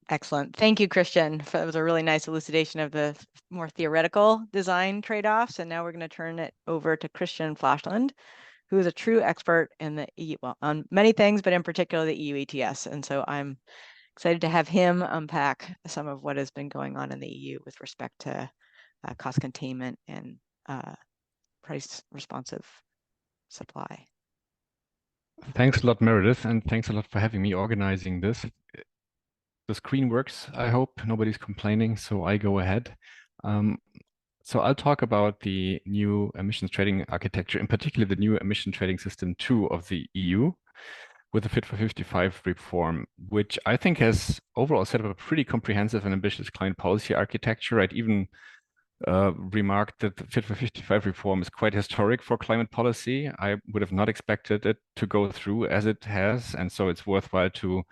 Excellent. Thank you, Christian. That was a really nice elucidation of the more theoretical design trade-offs. And now we're going to turn it over to Christian Flashland, who is a true expert in the EU, well, on many things, but in particular the EU ETS. And so I'm excited to have him unpack some of what has been going on in the EU with respect to cost containment and price responsive supply. Thanks a lot, Meredith, and thanks a lot for having me organizing this. The screen works, I hope. Nobody's complaining, so I go ahead. So I'll talk about the new emissions trading architecture, in particular the new emission trading system 2 of the EU with the Fit for 55 reform, which I think has overall set up a pretty comprehensive and ambitious climate policy architecture. I'd even remarked that the Fit for 55 reform is quite historic for climate policy. I would have not expected it to go through as it has, and so it's worthwhile to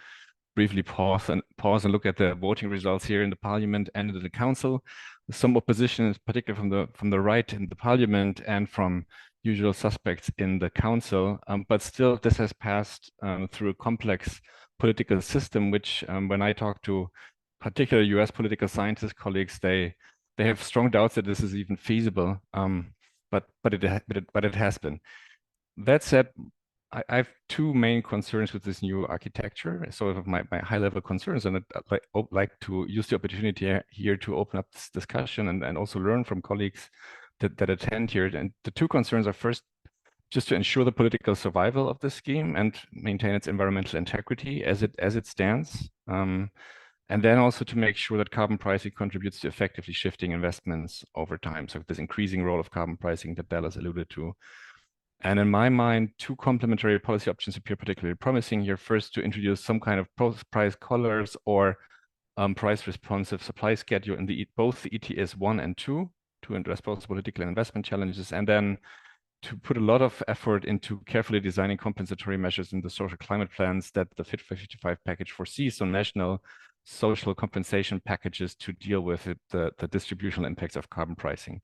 briefly pause and look at the voting results here in the Parliament and in the Council. Some opposition, particularly from the right in the Parliament and from usual suspects in the Council, but still this has passed through a complex political system, which when I talk to particular US political scientist colleagues, they have strong doubts that this is even feasible, but it has been. That said, I have two main concerns with this new architecture. Sort of my high-level concerns, and I'd like to use the opportunity here to open up this discussion and also learn from colleagues that attend here. And the two concerns are, first, just to ensure the political survival of the scheme and maintain its environmental integrity as it stands. And then also to make sure that carbon pricing contributes to effectively shifting investments over time. So this increasing role of carbon pricing that Dallas alluded to. And in my mind, two complementary policy options appear particularly promising here. First, to introduce some kind of price collars or price responsive supply schedule in both the ETS 1 and 2 to address both political and investment challenges, and then to put a lot of effort into carefully designing compensatory measures in the social climate plans that the Fit for 55 package foresees, so national social compensation packages to deal with the distributional impacts of carbon pricing.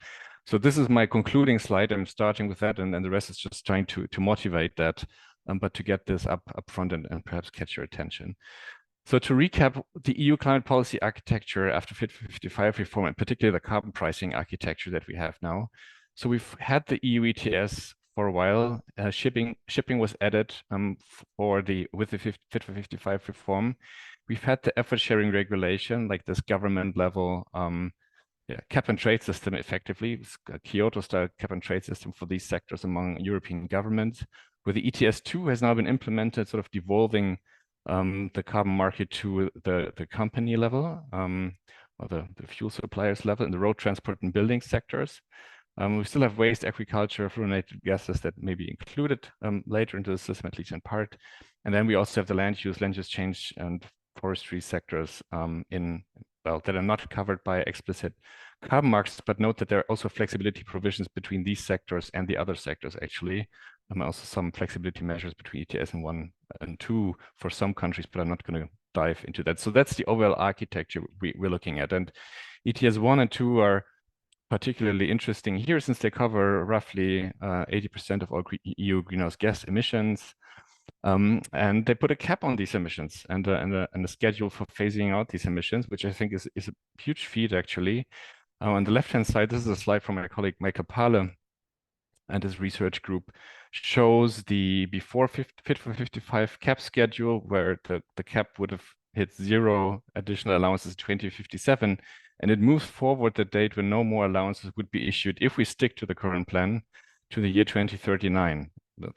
So this is my concluding slide. I'm starting with that, and the rest is just trying to motivate that, but to get this up front and perhaps catch your attention. So to recap, the EU climate policy architecture after Fit for 55 reform, and particularly the carbon pricing architecture that we have now. So we've had the EU ETS for a while. Shipping was added with the Fit for 55 reform. We've had the effort sharing regulation, like this government level cap and trade system, effectively, Kyoto-style cap and trade system for these sectors among European governments, where the ETS 2 has now been implemented, sort of devolving the carbon market to the company level, or the fuel suppliers level in the road transport and building sectors. We still have waste, agriculture, fluorinated gases that may be included later into the system, at least in part. And then we also have the land use change, and forestry sectors that are not covered by explicit carbon marks, but note that there are also flexibility provisions between these sectors and the other sectors, actually. Also some flexibility measures between ETS 1 and 2 for some countries, but I'm not going to dive into that. So that's the overall architecture we're looking at. And ETS 1 and 2 are particularly interesting here since they cover roughly 80% of all EU greenhouse gas emissions. And they put a cap on these emissions and a schedule for phasing out these emissions, which I think is a huge feat, actually. On the left-hand side, this is a slide from my colleague Michael Pahle and his research group, shows the before Fit for 55 cap schedule, where the cap would have hit 0 additional allowances in 2057, and it moves forward the date when no more allowances would be issued if we stick to the current plan to the year 2039.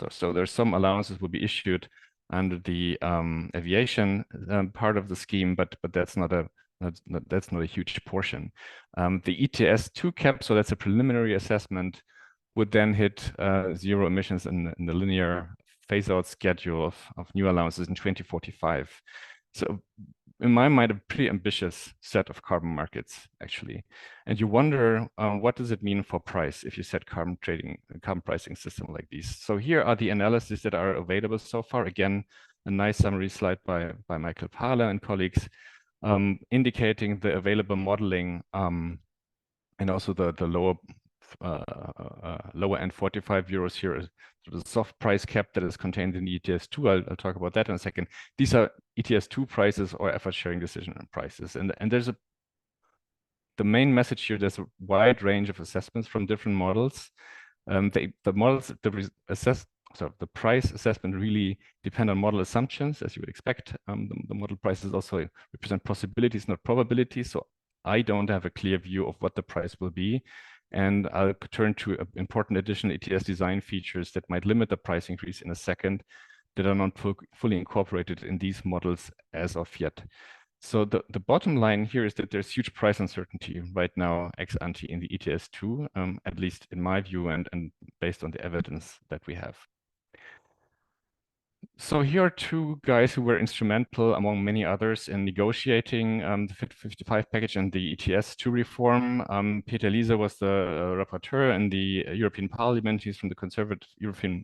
So there's some allowances will be issued under the aviation part of the scheme, but that's not a huge portion. The ETS 2 cap, so that's a preliminary assessment, would then hit 0 emissions in the linear phase-out schedule of new allowances in 2045. So in my mind, a pretty ambitious set of carbon markets, actually. And you wonder, what does it mean for price if you set carbon pricing system like these? So here are the analyses that are available so far. Again, a nice summary slide by Michael Pahle and colleagues, indicating the available modeling and also the lower end 45 euros here is the soft price cap that is contained in the ETS 2. I'll talk about that in a second. These are ETS 2 prices or effort sharing decision prices. And there's the main message here, there's a wide range of assessments from different models. The price assessment really depend on model assumptions, as you would expect. The model prices also represent possibilities, not probabilities. So I don't have a clear view of what the price will be. And I'll turn to important additional ETS design features that might limit the price increase in a second, that are not fully incorporated in these models as of yet. So the bottom line here is that there's huge price uncertainty right now ex ante in the ETS 2, at least in my view and based on the evidence that we have. So here are two guys who were instrumental, among many others, in negotiating the Fit for 55 package and the ETS 2 reform. Peter Liese was the rapporteur in the European Parliament. He's from the European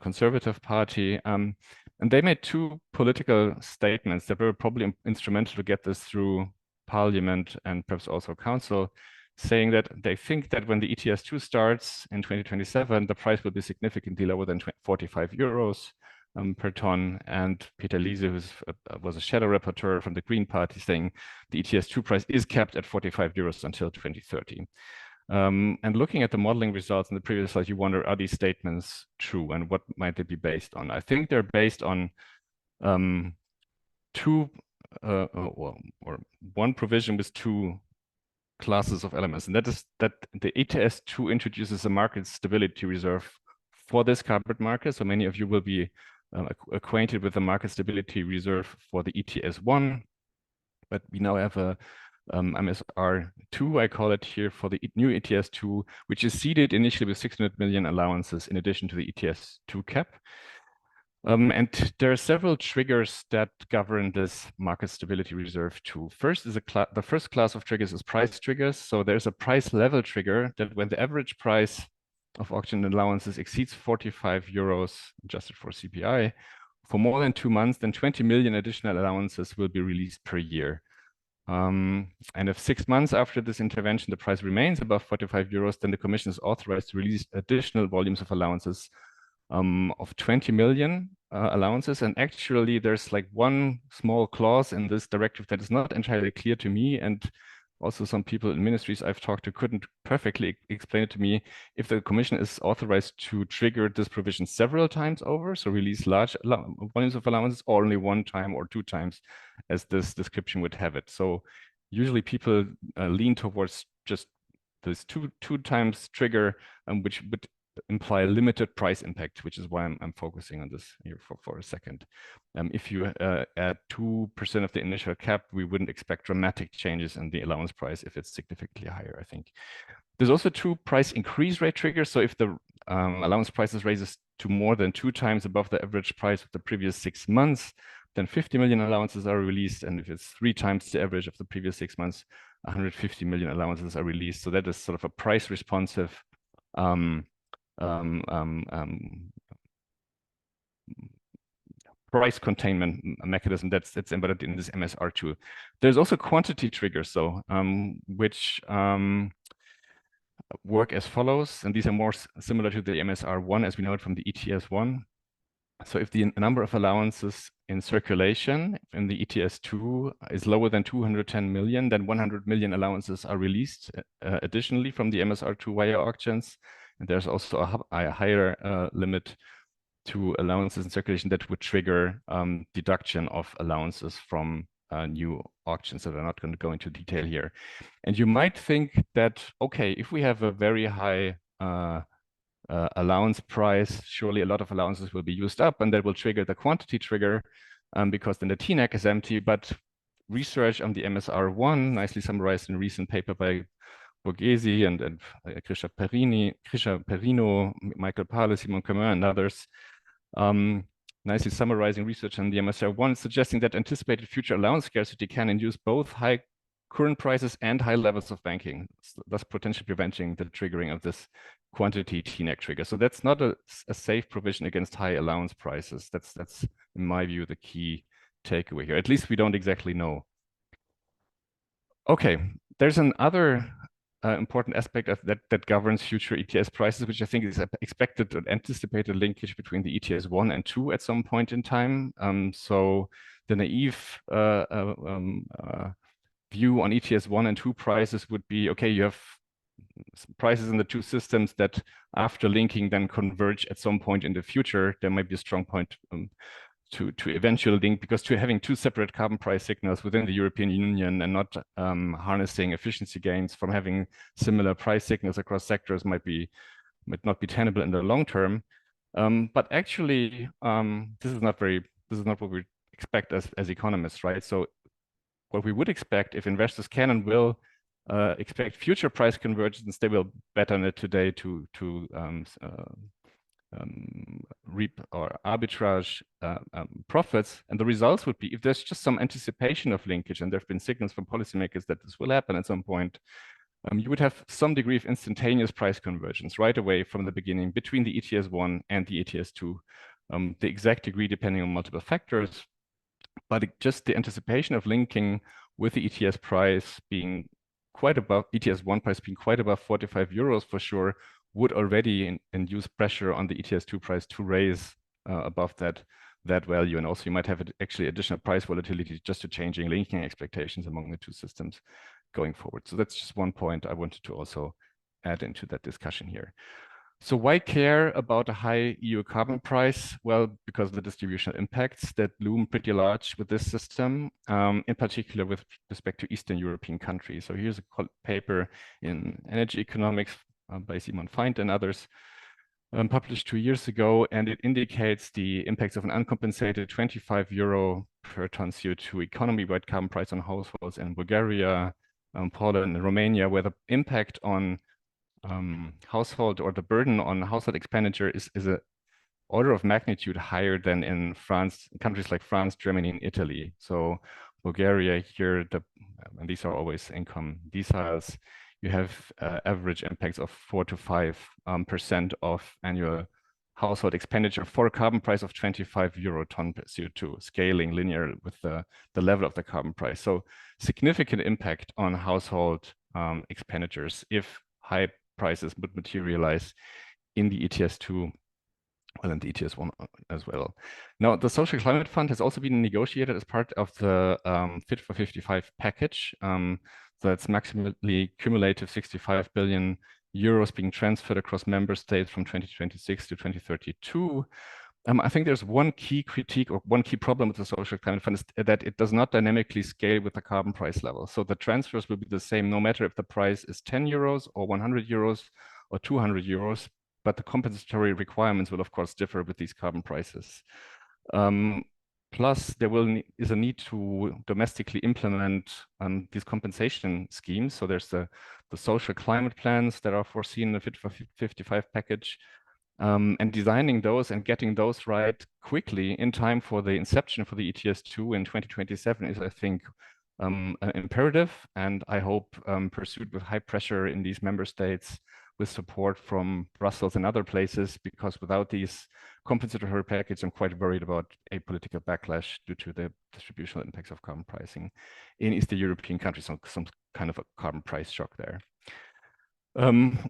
Conservative Party. And they made two political statements that were probably instrumental to get this through Parliament and perhaps also Council, saying that they think that when the ETS 2 starts in 2027, the price will be significantly lower than 45 euros per ton. And Peter Liese, who was a shadow rapporteur from the Green Party, saying the ETS 2 price is capped at 45 euros until 2030. And looking at the modeling results in the previous slide, you wonder, are these statements true and what might they be based on? I think they're based on two or one provision with two classes of elements, and that is that the ETS2 introduces a market stability reserve for this carbon market. So many of you will be acquainted with the market stability reserve for the ETS1, but we now have a MSR2, I call it here, for the new ETS2, which is seeded initially with 600 million allowances in addition to the ETS2 cap. And there are several triggers that govern this market stability reserve too. First is the first class of triggers is price triggers. So there's a price level trigger that when the average price of auction allowances exceeds 45 euros adjusted for CPI for more than 2 months, then 20 million additional allowances will be released per year. And if 6 months after this intervention, the price remains above 45 euros, then the Commission is authorized to release additional volumes of allowances of 20 million allowances. And actually, there's like one small clause in this directive that is not entirely clear to me. And also some people in ministries I've talked to couldn't perfectly explain it to me. If the Commission is authorized to trigger this provision several times over, so release large volumes of allowances, or only 1 time or 2 times, as this description would have it. So usually people lean towards just this two times trigger, which would imply a limited price impact, which is why I'm focusing on this here for a second. If you add 2% of the initial cap, we wouldn't expect dramatic changes in the allowance price if it's significantly higher, I think. There's also 2 price increase rate triggers. So if the allowance prices raises to more than 2 times above the average price of the previous 6 months, then 50 million allowances are released. And if it's 3 times the average of the previous 6 months, 150 million allowances are released. So that is sort of a price responsive price containment mechanism that's embedded in this MSR2. There's also quantity triggers, so which work as follows, and these are more similar to the MSR1 as we know it from the ETS1. So if the number of allowances in circulation in the ETS2 is lower than 210 million, then 100 million allowances are released additionally from the MSR2 via auctions. And there's also a higher limit to allowances in circulation that would trigger deduction of allowances from new auctions that are not going to go into detail here. And you might think that, okay, if we have a very high allowance price, surely a lot of allowances will be used up, and that will trigger the quantity trigger because then the TNAC is empty. But research on the MSR1, nicely summarized in a recent paper by Borghesi and Grisha Perino, Michael Pale, Simon Camin, and others, nicely summarizing research on the MSR1, suggesting that anticipated future allowance scarcity can induce both high current prices and high levels of banking, thus potentially preventing the triggering of this quantity TNAC trigger. So that's not a safe provision against high allowance prices. That's in my view the key takeaway here. At least we don't exactly know. Okay, there's another important aspect of that governs future ETS prices, which I think is expected and anticipated linkage between the ETS1 and 2 at some point in time. So the naive view on ETS1 and 2 prices would be, okay, you have prices in the 2 systems that after linking then converge at some point in the future. There might be a strong point to eventually link, because to having 2 separate carbon price signals within the European Union and not harnessing efficiency gains from having similar price signals across sectors might not be tenable in the long term. But actually, this is not what we expect as economists, right? So what we would expect, if investors can and will expect future price convergence, they will bet on it today to reap or arbitrage profits. And the results would be, if there's just some anticipation of linkage, and there have been signals from policymakers that this will happen at some point, you would have some degree of instantaneous price convergence right away from the beginning between the ETS1 and the ETS2. The exact degree depending on multiple factors, but just the anticipation of linking with the ETS price being quite above, ETS1 price being quite above 45 euros for sure, would already induce pressure on the ETS2 price to raise above that value. And also you might have actually additional price volatility just to changing linking expectations among the 2 systems going forward. So that's just one point I wanted to also add into that discussion here. So why care about a high EU carbon price? Well, because of the distributional impacts that loom pretty large with this system, in particular with respect to Eastern European countries. So here's a paper in Energy Economics by Simon Feind and others, published 2 years ago, and it indicates the impacts of an uncompensated 25 euro per ton CO2 economy-wide carbon price on households in Bulgaria, Poland, and Romania, where the impact on household, or the burden on household expenditure is a order of magnitude higher than in France, countries like France, Germany, and Italy. So Bulgaria here, and these are always income deciles, you have average impacts of 4 to 5% of annual household expenditure for a carbon price of 25 euro ton per CO2, scaling linear with the level of the carbon price. So significant impact on household expenditures if high prices would materialize in the ETS2, well, and the ETS1 as well. Now, the Social Climate Fund has also been negotiated as part of the Fit for 55 package. That's maximally cumulative 65 billion euros being transferred across member states from 2026 to 2032. I think there's one key critique or one key problem with the Social Climate Fund is that it does not dynamically scale with the carbon price level. So the transfers will be the same no matter if the price is 10 euros or 100 euros or 200 euros, but the compensatory requirements will of course differ with these carbon prices. Plus, there is a need to domestically implement these compensation schemes. So there's the social climate plans that are foreseen in the Fit for 55 package. And designing those and getting those right quickly in time for the inception for the ETS2 in 2027 is, I think, an imperative, and I hope pursued with high pressure in these member states with support from Brussels and other places, because without these compensatory packages, I'm quite worried about a political backlash due to the distributional impacts of carbon pricing in Eastern European countries, some kind of a carbon price shock there.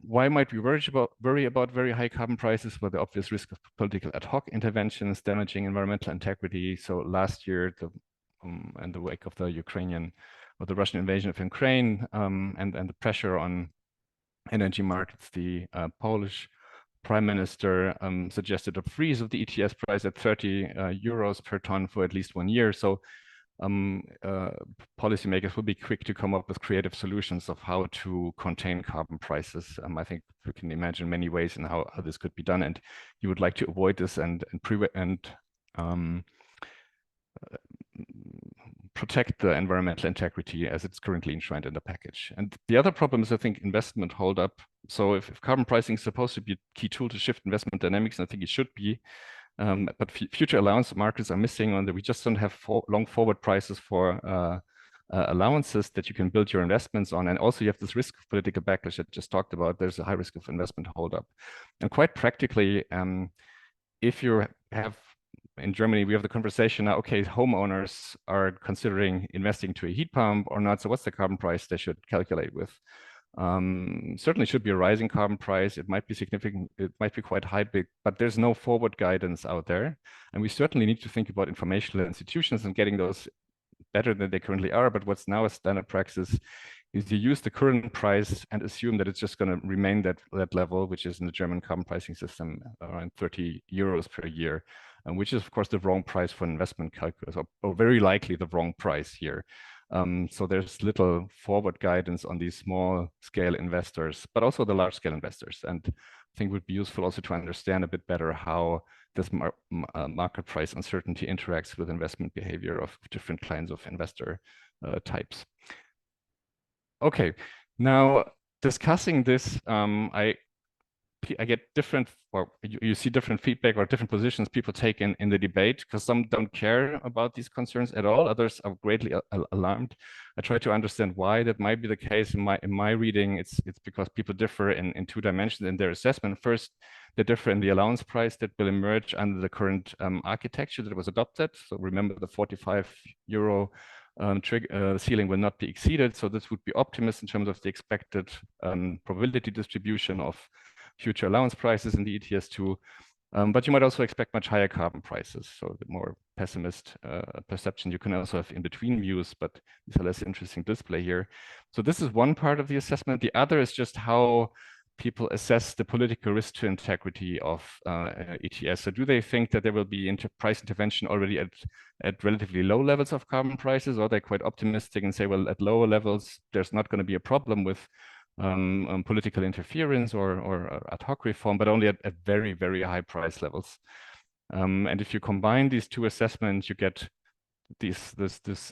Why might we worry about very high carbon prices? Well, the obvious risk of political ad hoc interventions damaging environmental integrity. So last year, in the wake of the Russian invasion of Ukraine, and the pressure on energy markets, the Polish Prime Minister suggested a freeze of the ETS price at 30 euros per ton for at least 1 year. So policymakers will be quick to come up with creative solutions of how to contain carbon prices. I think we can imagine many ways in how this could be done, and you would like to avoid this and protect the environmental integrity as it's currently enshrined in the package. And the other problem is, I think, investment holdup. So if carbon pricing is supposed to be a key tool to shift investment dynamics, and I think it should be, but future allowance markets are missing on that. We just don't have long forward prices for allowances that you can build your investments on. And also you have this risk of political backlash that I just talked about. There's a high risk of investment holdup. And quite practically, if you have, in Germany, we have the conversation now, okay, homeowners are considering investing to a heat pump or not. So what's the carbon price they should calculate with? Certainly should be a rising carbon price. It might be significant, it might be quite high, but there's no forward guidance out there. And we certainly need to think about informational institutions and getting those better than they currently are. But what's now a standard practice is you use the current price and assume that it's just going to remain that level, which is in the German carbon pricing system around 30 euros per year, which is of course the wrong price for investment calculus, or very likely the wrong price here. So there's little forward guidance on these small scale investors, but also the large scale investors. And I think it would be useful also to understand a bit better how this market price uncertainty interacts with investment behavior of different kinds of investor types. Okay, now discussing this, I get different, or you see different feedback or different positions people take in the debate, because some don't care about these concerns at all. Others are greatly alarmed. I try to understand why that might be the case. In my reading, it's because people differ in 2 dimensions in their assessment. First, they differ in the allowance price that will emerge under the current architecture that was adopted. So remember, the 45 euro ceiling will not be exceeded. So this would be optimist in terms of the expected probability distribution of future allowance prices in the ETS2, but you might also expect much higher carbon prices. So the more pessimist perception, you can also have in-between views, but it's a less interesting display here. So this is one part of the assessment. The other is just how people assess the political risk to integrity of ETS? So do they think that there will be price intervention already at relatively low levels of carbon prices, or are they quite optimistic and say, well, at lower levels, there's not going to be a problem with political interference or ad hoc reform, but only at very, very high price levels? And if you combine these two assessments, you get this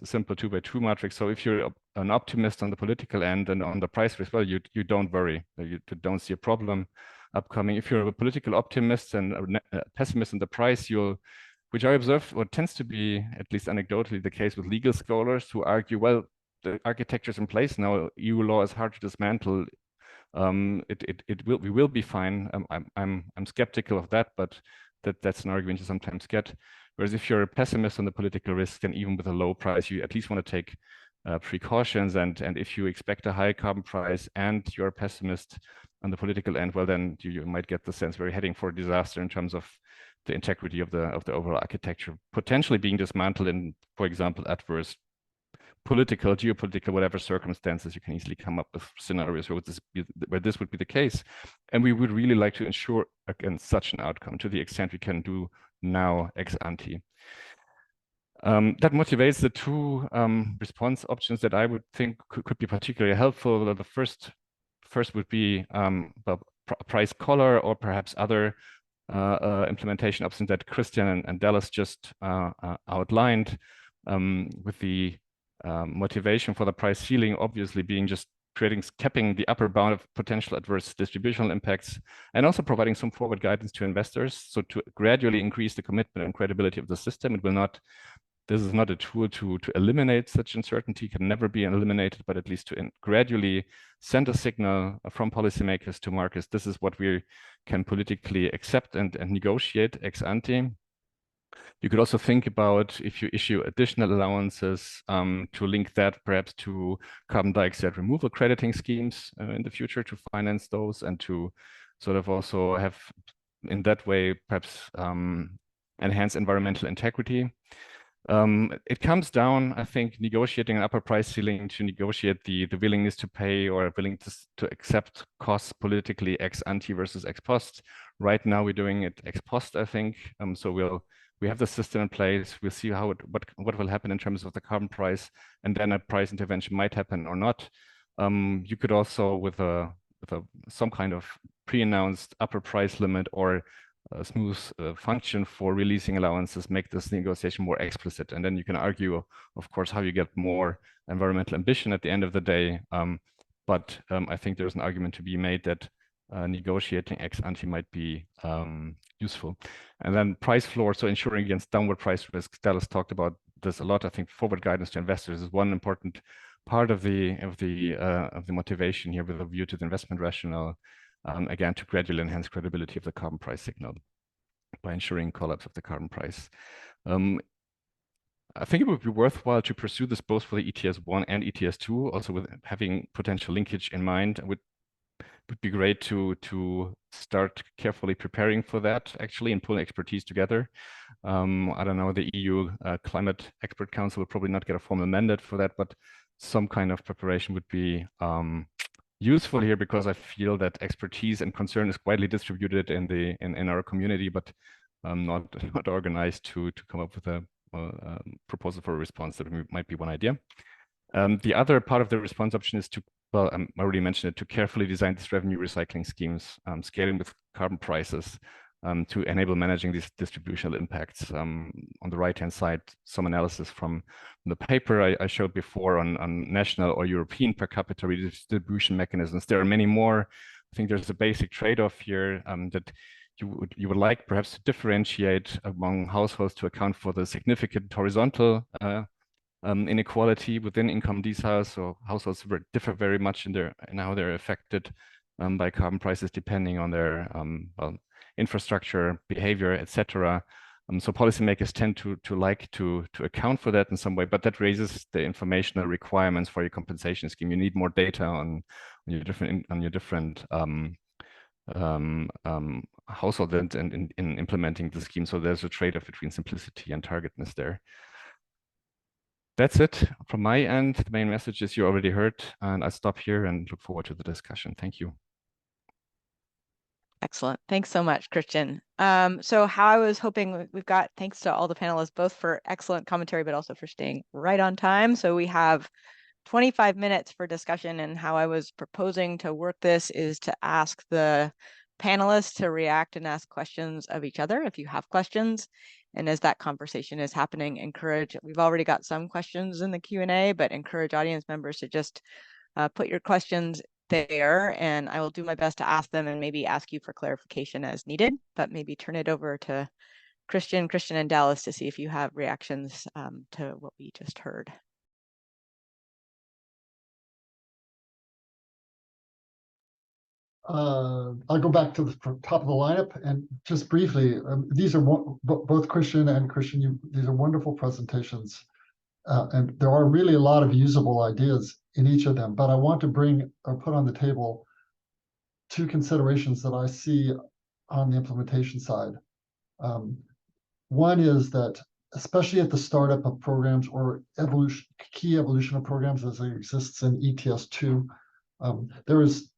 simple 2x2 matrix. So if you're an optimist on the political end and on the price risk, well, you don't worry, you don't see a problem upcoming. If you're a political optimist and a pessimist on the price, which I observe what tends to be, at least anecdotally, the case with legal scholars who argue, well, the architecture's in place now, EU law is hard to dismantle. We will be fine. I'm skeptical of that, but that's an argument you sometimes get. Whereas if you're a pessimist on the political risk, and even with a low price, you at least want to take precautions. And if you expect a high carbon price and you're a pessimist on the political end, well, then you might get the sense we're heading for a disaster in terms of the integrity of the overall architecture, potentially being dismantled in, for example, adverse political, geopolitical, whatever circumstances. You can easily come up with scenarios where this would be the case. And we would really like to ensure against such an outcome to the extent we can do now ex ante. That motivates the two response options that I would think could be particularly helpful. The first would be price collar, or perhaps other implementation options that Christian and Dallas just outlined, with the motivation for the price ceiling obviously being just capping the upper bound of potential adverse distributional impacts, and also providing some forward guidance to investors, so to gradually increase the commitment and credibility of the system. This is not a tool to eliminate such uncertainty, can never be eliminated, but at least to gradually send a signal from policymakers to markets. This is what we can politically accept and negotiate ex ante. You could also think about, if you issue additional allowances, to link that perhaps to carbon dioxide removal crediting schemes in the future to finance those, and to sort of also have, in that way, perhaps enhance environmental integrity. It comes down, I think, negotiating an upper price ceiling to negotiate the willingness to pay, or willingness to accept costs politically ex ante versus ex post. Right now, we're doing it ex post, I think. So we have the system in place. We'll see what will happen in terms of the carbon price, and then a price intervention might happen or not. You could also, with some kind of pre-announced upper price limit or a smooth function for releasing allowances, make this negotiation more explicit. And then you can argue, of course, how you get more environmental ambition at the end of the day. But I think there's an argument to be made that negotiating ex ante might be useful. And then price floor, so ensuring against downward price risk. Dallas talked about this a lot. I think forward guidance to investors is one important part of the motivation here, with a view to the investment rationale. Again, to gradually enhance credibility of the carbon price signal by ensuring collapse of the carbon price. I think it would be worthwhile to pursue this both for the ETS1 and ETS2, also with having potential linkage in mind. It would be great to start carefully preparing for that, actually, and pulling expertise together. I don't know, the EU Climate Expert Council will probably not get a formal mandate for that, but some kind of preparation would be useful here, because I feel that expertise and concern is widely distributed in our community, but not organized to come up with a proposal for a response. That might be one idea. The other part of the response option is to, well, I already mentioned it, to carefully design these revenue recycling schemes, scaling with carbon prices, to enable managing these distributional impacts. On the right-hand side, some analysis from the paper I showed before on national or European per capita redistribution mechanisms. There are many more. I think there's a basic trade-off here, that you would like perhaps to differentiate among households to account for the significant horizontal inequality within income deciles. So households differ very much in how they're affected by carbon prices, depending on their infrastructure, behavior, etc. So policymakers tend to like to account for that in some way, but that raises the informational requirements for your compensation scheme. You need more data on your different household and in implementing the scheme. So there's a trade-off between simplicity and targetness there. That's it from my end. The main messages you already heard, and I'll stop here and look forward to the discussion. Thank you. Excellent. Thanks so much, Christian. So how I was hoping, we've got, thanks to all the panelists, both for excellent commentary, but also for staying right on time. So we have 25 minutes for discussion, and how I was proposing to work this is to ask the panelists to react and ask questions of each other if you have questions. And as that conversation is happening, encourage, we've already got some questions in the Q&A, but encourage audience members to just put your questions there, and I will do my best to ask them and maybe ask you for clarification as needed, but maybe turn it over to Christian, and Dallas to see if you have reactions to what we just heard. I'll go back to the top of the lineup and just briefly, these are both Christian and Christian, these are wonderful presentations. And there are really a lot of usable ideas in each of them, but I want to bring or put on the table two considerations that I see on the implementation side. One is that, especially at the startup of programs or key evolution of programs as it exists in ETS2, there is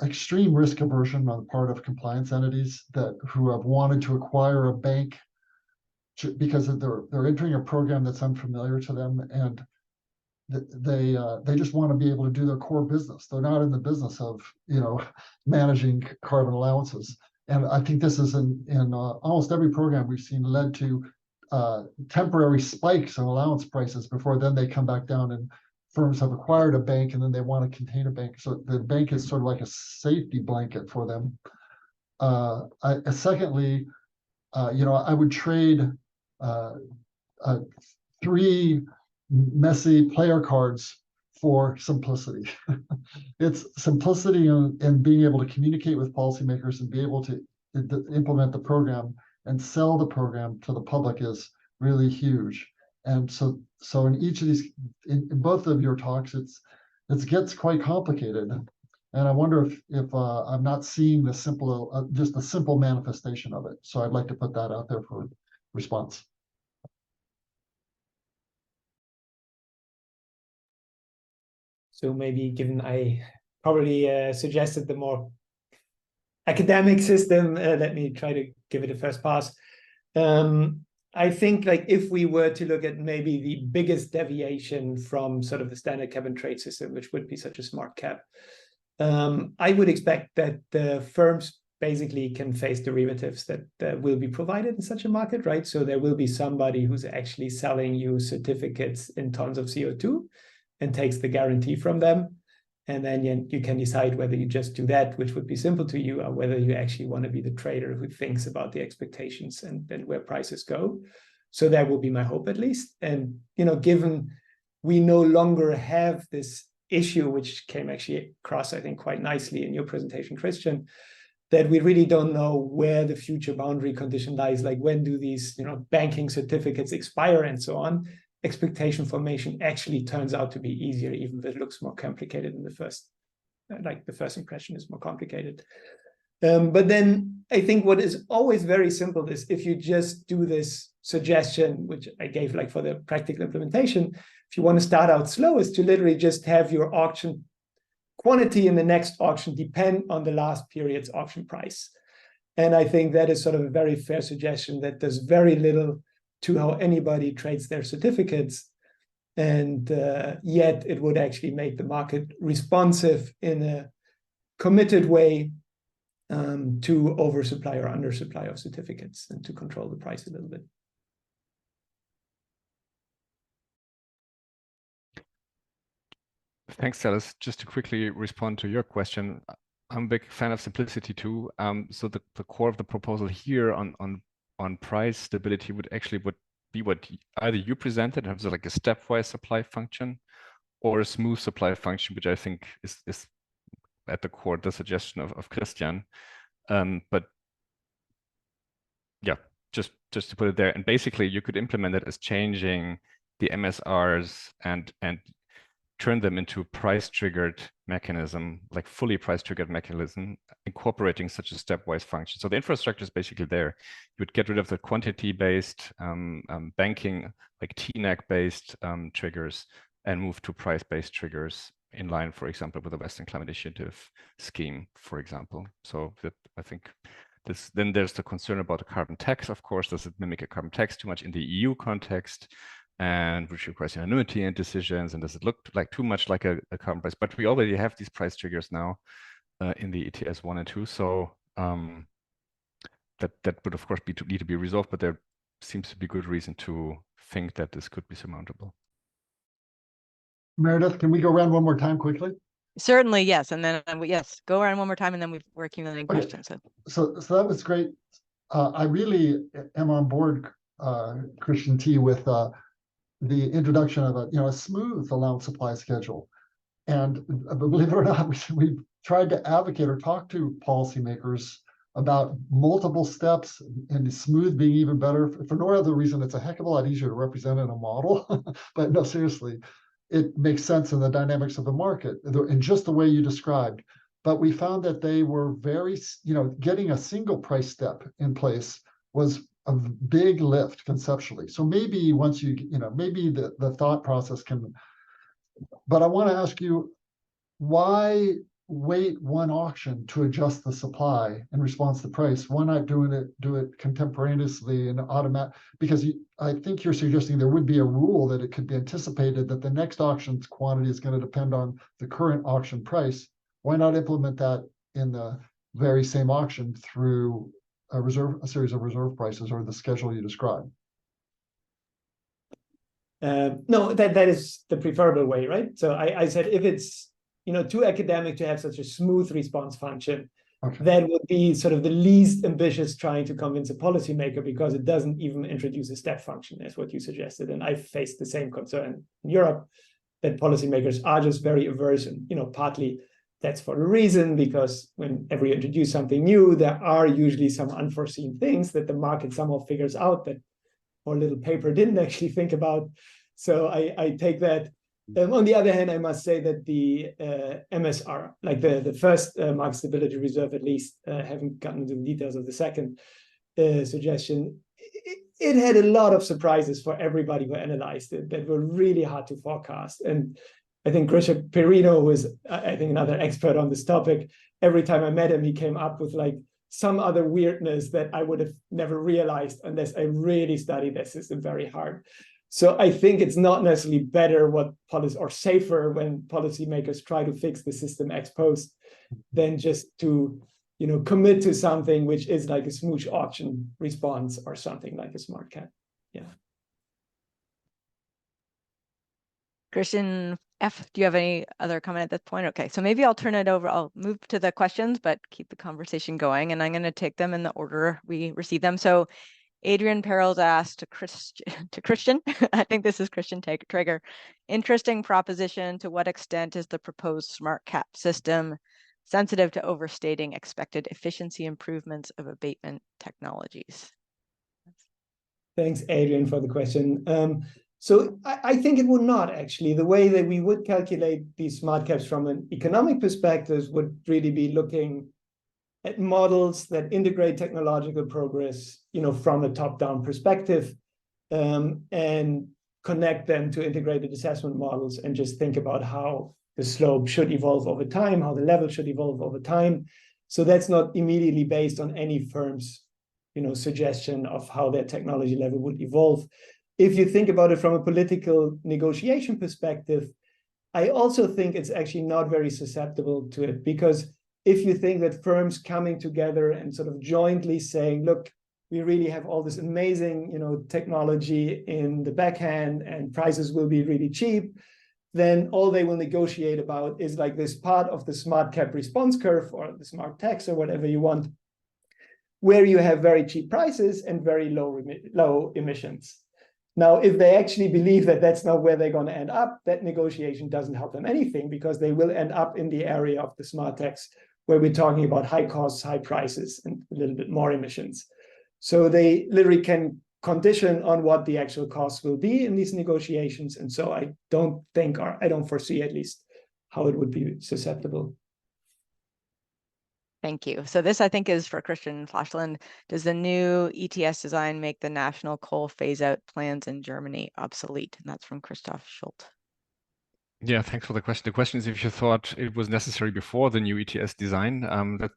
extreme risk aversion on the part of compliance entities who have wanted to acquire a bank because they're entering a program that's unfamiliar to them, and they just want to be able to do their core business. They're not in the business of managing carbon allowances. And I think this is in almost every program we've seen led to temporary spikes in allowance prices before then they come back down, and firms have acquired a bank and then they want to contain a bank. So the bank is sort of like a safety blanket for them. Secondly, I would trade 3 messy player cards for simplicity. It's simplicity in being able to communicate with policymakers and be able to implement the program and sell the program to the public is really huge. And so in each of these, in both of your talks, it gets quite complicated. And I wonder if I'm not seeing the simple, just a simple manifestation of it. So I'd like to put that out there for response. So maybe, given I probably suggested the more academic system, let me try to give it a first pass. I think, like, if we were to look at maybe the biggest deviation from sort of the standard cap and trade system, which would be such a smart cap, I would expect that the firms basically can face derivatives that will be provided in such a market, right? So there will be somebody who's actually selling you certificates in tons of CO2 and takes the guarantee from them. And then you can decide whether you just do that, which would be simple to you, or whether you actually want to be the trader who thinks about the expectations and where prices go. So that will be my hope, at least. And, given we no longer have this issue, which came actually across, I think, quite nicely in your presentation, Christian, that we really don't know where the future boundary condition lies, like when do these, banking certificates expire and so on. Expectation formation actually turns out to be easier, even if it looks more complicated in the first, the first impression is more complicated. But then I think what is always very simple is if you just do this suggestion, which I gave for the practical implementation, if you want to start out slow, is to literally just have your auction quantity in the next auction depend on the last period's auction price. And I think that is sort of a very fair suggestion that does very little to how anybody trades their certificates, and yet it would actually make the market responsive in a committed way to oversupply or undersupply of certificates, and to control the price a little bit. Thanks, Dallas. Just to quickly respond to your question, I'm a big fan of simplicity too. So the core of the proposal here on price stability would be what either you presented in terms of like a stepwise supply function, or a smooth supply function, which I think is at the core the suggestion of Christian. But yeah, just to put it there, and basically you could implement it as changing the MSRs and turn them into a price-triggered mechanism, like fully price-triggered mechanism, incorporating such a stepwise function. So the infrastructure is basically there. You would get rid of the quantity-based banking, like TNAC-based triggers, and move to price-based triggers in line, for example, with the Western Climate Initiative scheme, for example. So that I think this, then there's the concern about the carbon tax, of course. Does it mimic a carbon tax too much in the EU context, and which requires unanimity in decisions, and does it look like too much like a carbon price? But we already have these price triggers now in the ETS 1 and 2, so that would of course need to be resolved, but there seems to be good reason to think that this could be surmountable. Meredith, can we go around one more time quickly? Certainly, yes. And then, yes, go around one more time, and then we're accumulating Okay. questions. So that was great. I really am on board, Christian T, with the introduction of a smooth allowance supply schedule. And believe it or not, we tried to advocate or talk to policymakers about multiple steps, and smooth being even better. For no other reason, it's a heck of a lot easier to represent in a model. But no, seriously, it makes sense in the dynamics of the market in just the way you described. But we found that they were very, getting a single price step in place was a big lift conceptually. So maybe once maybe the thought process can, but I want to ask you, why wait one auction to adjust the supply in response to price? Why not do it contemporaneously and automatic? Because I think you're suggesting there would be a rule that it could be anticipated that the next auction's quantity is going to depend on the current auction price. Why not implement that in the very same auction through a series of reserve prices or the schedule you described? No, that is the preferable way, right? So I said if it's too academic to have such a smooth response function, okay, that would be sort of the least ambitious trying to convince a policymaker, because it doesn't even introduce a step function, as what you suggested. And I faced the same concern in Europe, that policymakers are just very averse, and partly that's for a reason, because whenever you introduce something new, there are usually some unforeseen things that the market somehow figures out that our little paper didn't actually think about. So I take that. On the other hand, I must say that the MSR, like the first market stability reserve, at least, haven't gotten into the details of the second suggestion, it had a lot of surprises for everybody who analyzed it that were really hard to forecast. And I think Grisha Perino, who is, I think, another expert on this topic, every time I met him, he came up with like some other weirdness that I would have never realized unless I really studied that system very hard. So I think it's not necessarily better or safer when policymakers try to fix the system ex post than just to commit to something which is like a smooth auction response or something like a smart cap. Yeah. Christian F, do you have any other comment at this point? Okay, so maybe I'll turn it over. I'll move to the questions, but keep the conversation going, and I'm going to take them in the order we receive them. So Adrian Perils asked to Christian, I think this is Christian Traeger, interesting proposition. To what extent is the proposed smart cap system sensitive to overstating expected efficiency improvements of abatement technologies? Thanks, Adrian, for the question. So I think it would not, actually. The way that we would calculate these smart caps from an economic perspective would really be looking at models that integrate technological progress, from a top-down perspective, and connect them to integrated assessment models, and just think about how the slope should evolve over time, how the level should evolve over time. So that's not immediately based on any firm's, suggestion of how their technology level would evolve. If you think about it from a political negotiation perspective, I also think it's actually not very susceptible to it, because if you think that firms coming together and sort of jointly saying, look, we really have all this amazing, technology in the backhand and prices will be really cheap, then all they will negotiate about is like this part of the smart cap response curve or the smart tax or whatever you want, where you have very cheap prices and very low emissions. Now, if they actually believe that that's not where they're going to end up, that negotiation doesn't help them anything, because they will end up in the area of the smart tax, where we're talking about high costs, high prices, and a little bit more emissions. So they literally can condition on what the actual costs will be in these negotiations. And so I don't think, or I don't foresee at least, how it would be susceptible. Thank you. So this, I think, is for Christian Flashland. Does the new ETS design make the national coal phase-out plans in Germany obsolete? And that's from Christoph Schult. Yeah, thanks for the question. The question is if you thought it was necessary before the new ETS design.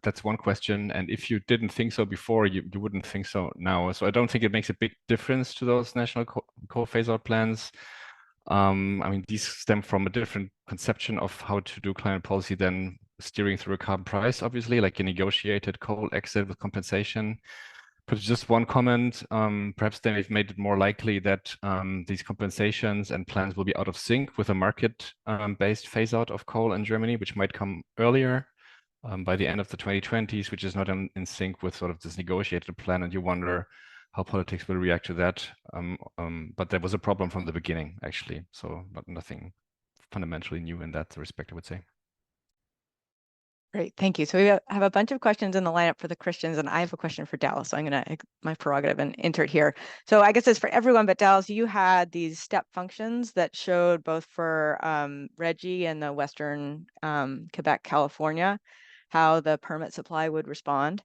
That's one question. And if you didn't think so before, you wouldn't think so now. So I don't think it makes a big difference to those national coal phase-out plans. I mean, these stem from a different conception of how to do climate policy than steering through a carbon price, obviously, like a negotiated coal exit with compensation. But just one comment, perhaps they've made it more likely that these compensations and plans will be out of sync with a market-based phase-out of coal in Germany, which might come earlier by the end of the 2020s, which is not in sync with sort of this negotiated plan. And you wonder how politics will react to that. But there was a problem from the beginning, actually. So, but nothing fundamentally new in that respect, I would say. Great, thank you. So we have a bunch of questions in the lineup for the Christians, and I have a question for Dallas. So I'm going to, my prerogative, and enter it here. So I guess it's for everyone, but Dallas, you had these step functions that showed both for RGGI and the Western Quebec, California, how the permit supply would respond.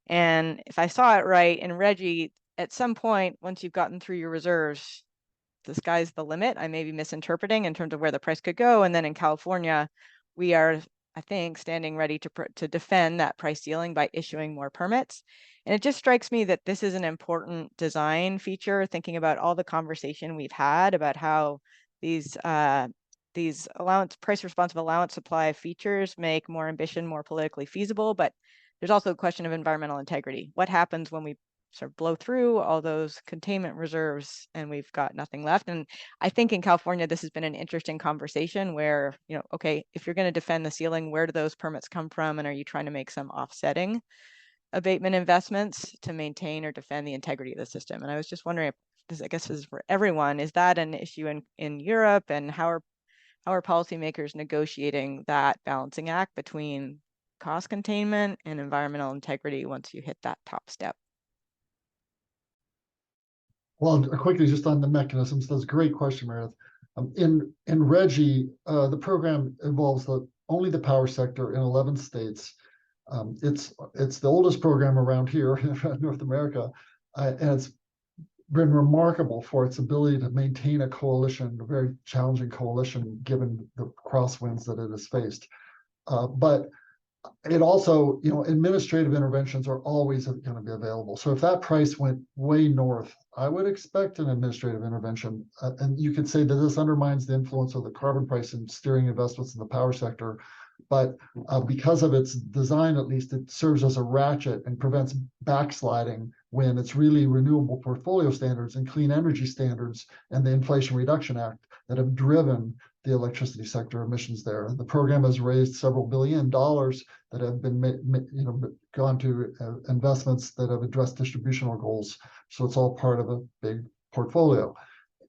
And if I saw it right, in RGGI, at some point, once you've gotten through your reserves, the sky's the limit. I may be misinterpreting in terms of where the price could go. And then in California, we are, I think, standing ready to defend that price ceiling by issuing more permits. And it just strikes me that this is an important design feature, thinking about all the conversation we've had about how these price responsive allowance supply features make more ambition more politically feasible. But there's also a question of environmental integrity. What happens when we sort of blow through all those containment reserves and we've got nothing left? And I think in California, this has been an interesting conversation where, you know, okay, if you're going to defend the ceiling, where do those permits come from? And are you trying to make some offsetting abatement investments to maintain or defend the integrity of the system? And I was just wondering if this, I guess, is for everyone, is that an issue in Europe? And how are policymakers negotiating that balancing act between cost containment and environmental integrity once you hit that top step? Well, quickly, just on the mechanisms, that's a great question, Meredith. In RGGI, the program involves only the power sector in 11 states. It's the oldest program around here in North America, and it's been remarkable for its ability to maintain a coalition, a very challenging coalition, given the crosswinds that it has faced. But it also, you know, administrative interventions are always going to be available. So if that price went way north, I would expect an administrative intervention. And you could say that this undermines the influence of the carbon price in steering investments in the power sector. But because of its design, at least, it serves as a ratchet and prevents backsliding when it's really renewable portfolio standards and clean energy standards and the Inflation Reduction Act that have driven the electricity sector emissions there. And the program has raised several $1 billion that have been gone to investments that have addressed distributional goals. So it's all part of a big portfolio.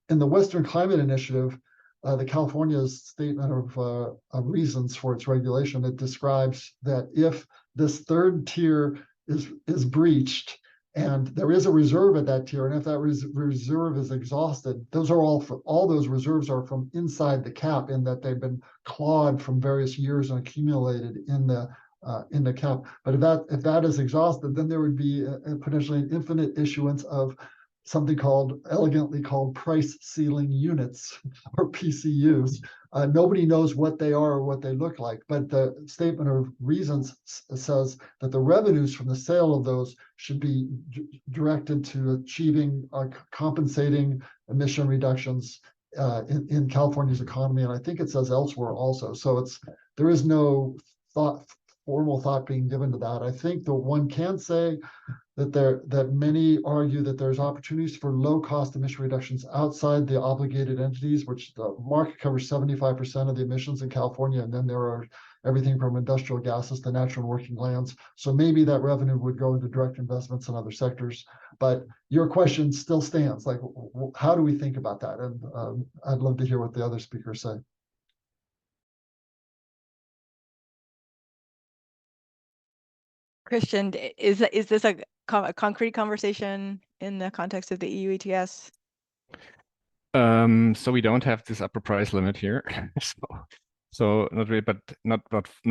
In the Western Climate Initiative, the California's statement of reasons for its regulation, it describes that if this third tier is breached, and there is a reserve at that tier, and if that reserve is exhausted, those are all those reserves are from inside the cap, in that they've been clawed from various years and accumulated in the cap. But if that is exhausted, then there would be potentially an infinite issuance of something elegantly called price ceiling units, or PCUs. Nobody knows what they are or what they look like, but the statement of reasons says that the revenues from the sale of those should be directed to achieving compensating emission reductions in California's economy, and I think it says elsewhere also. So there is no formal thought being given to that. I think that one can say that many argue that there's opportunities for low-cost emission reductions outside the obligated entities, which the market covers 75% of the emissions in California, and then there are everything from industrial gases to natural working lands. So maybe that revenue would go into direct investments in other sectors. But your question still stands, like, how do we think about that? And I'd love to hear what the other speakers say. Christian, is this a concrete conversation in the context of the EU ETS? So we don't have this upper price limit here. So not really, but not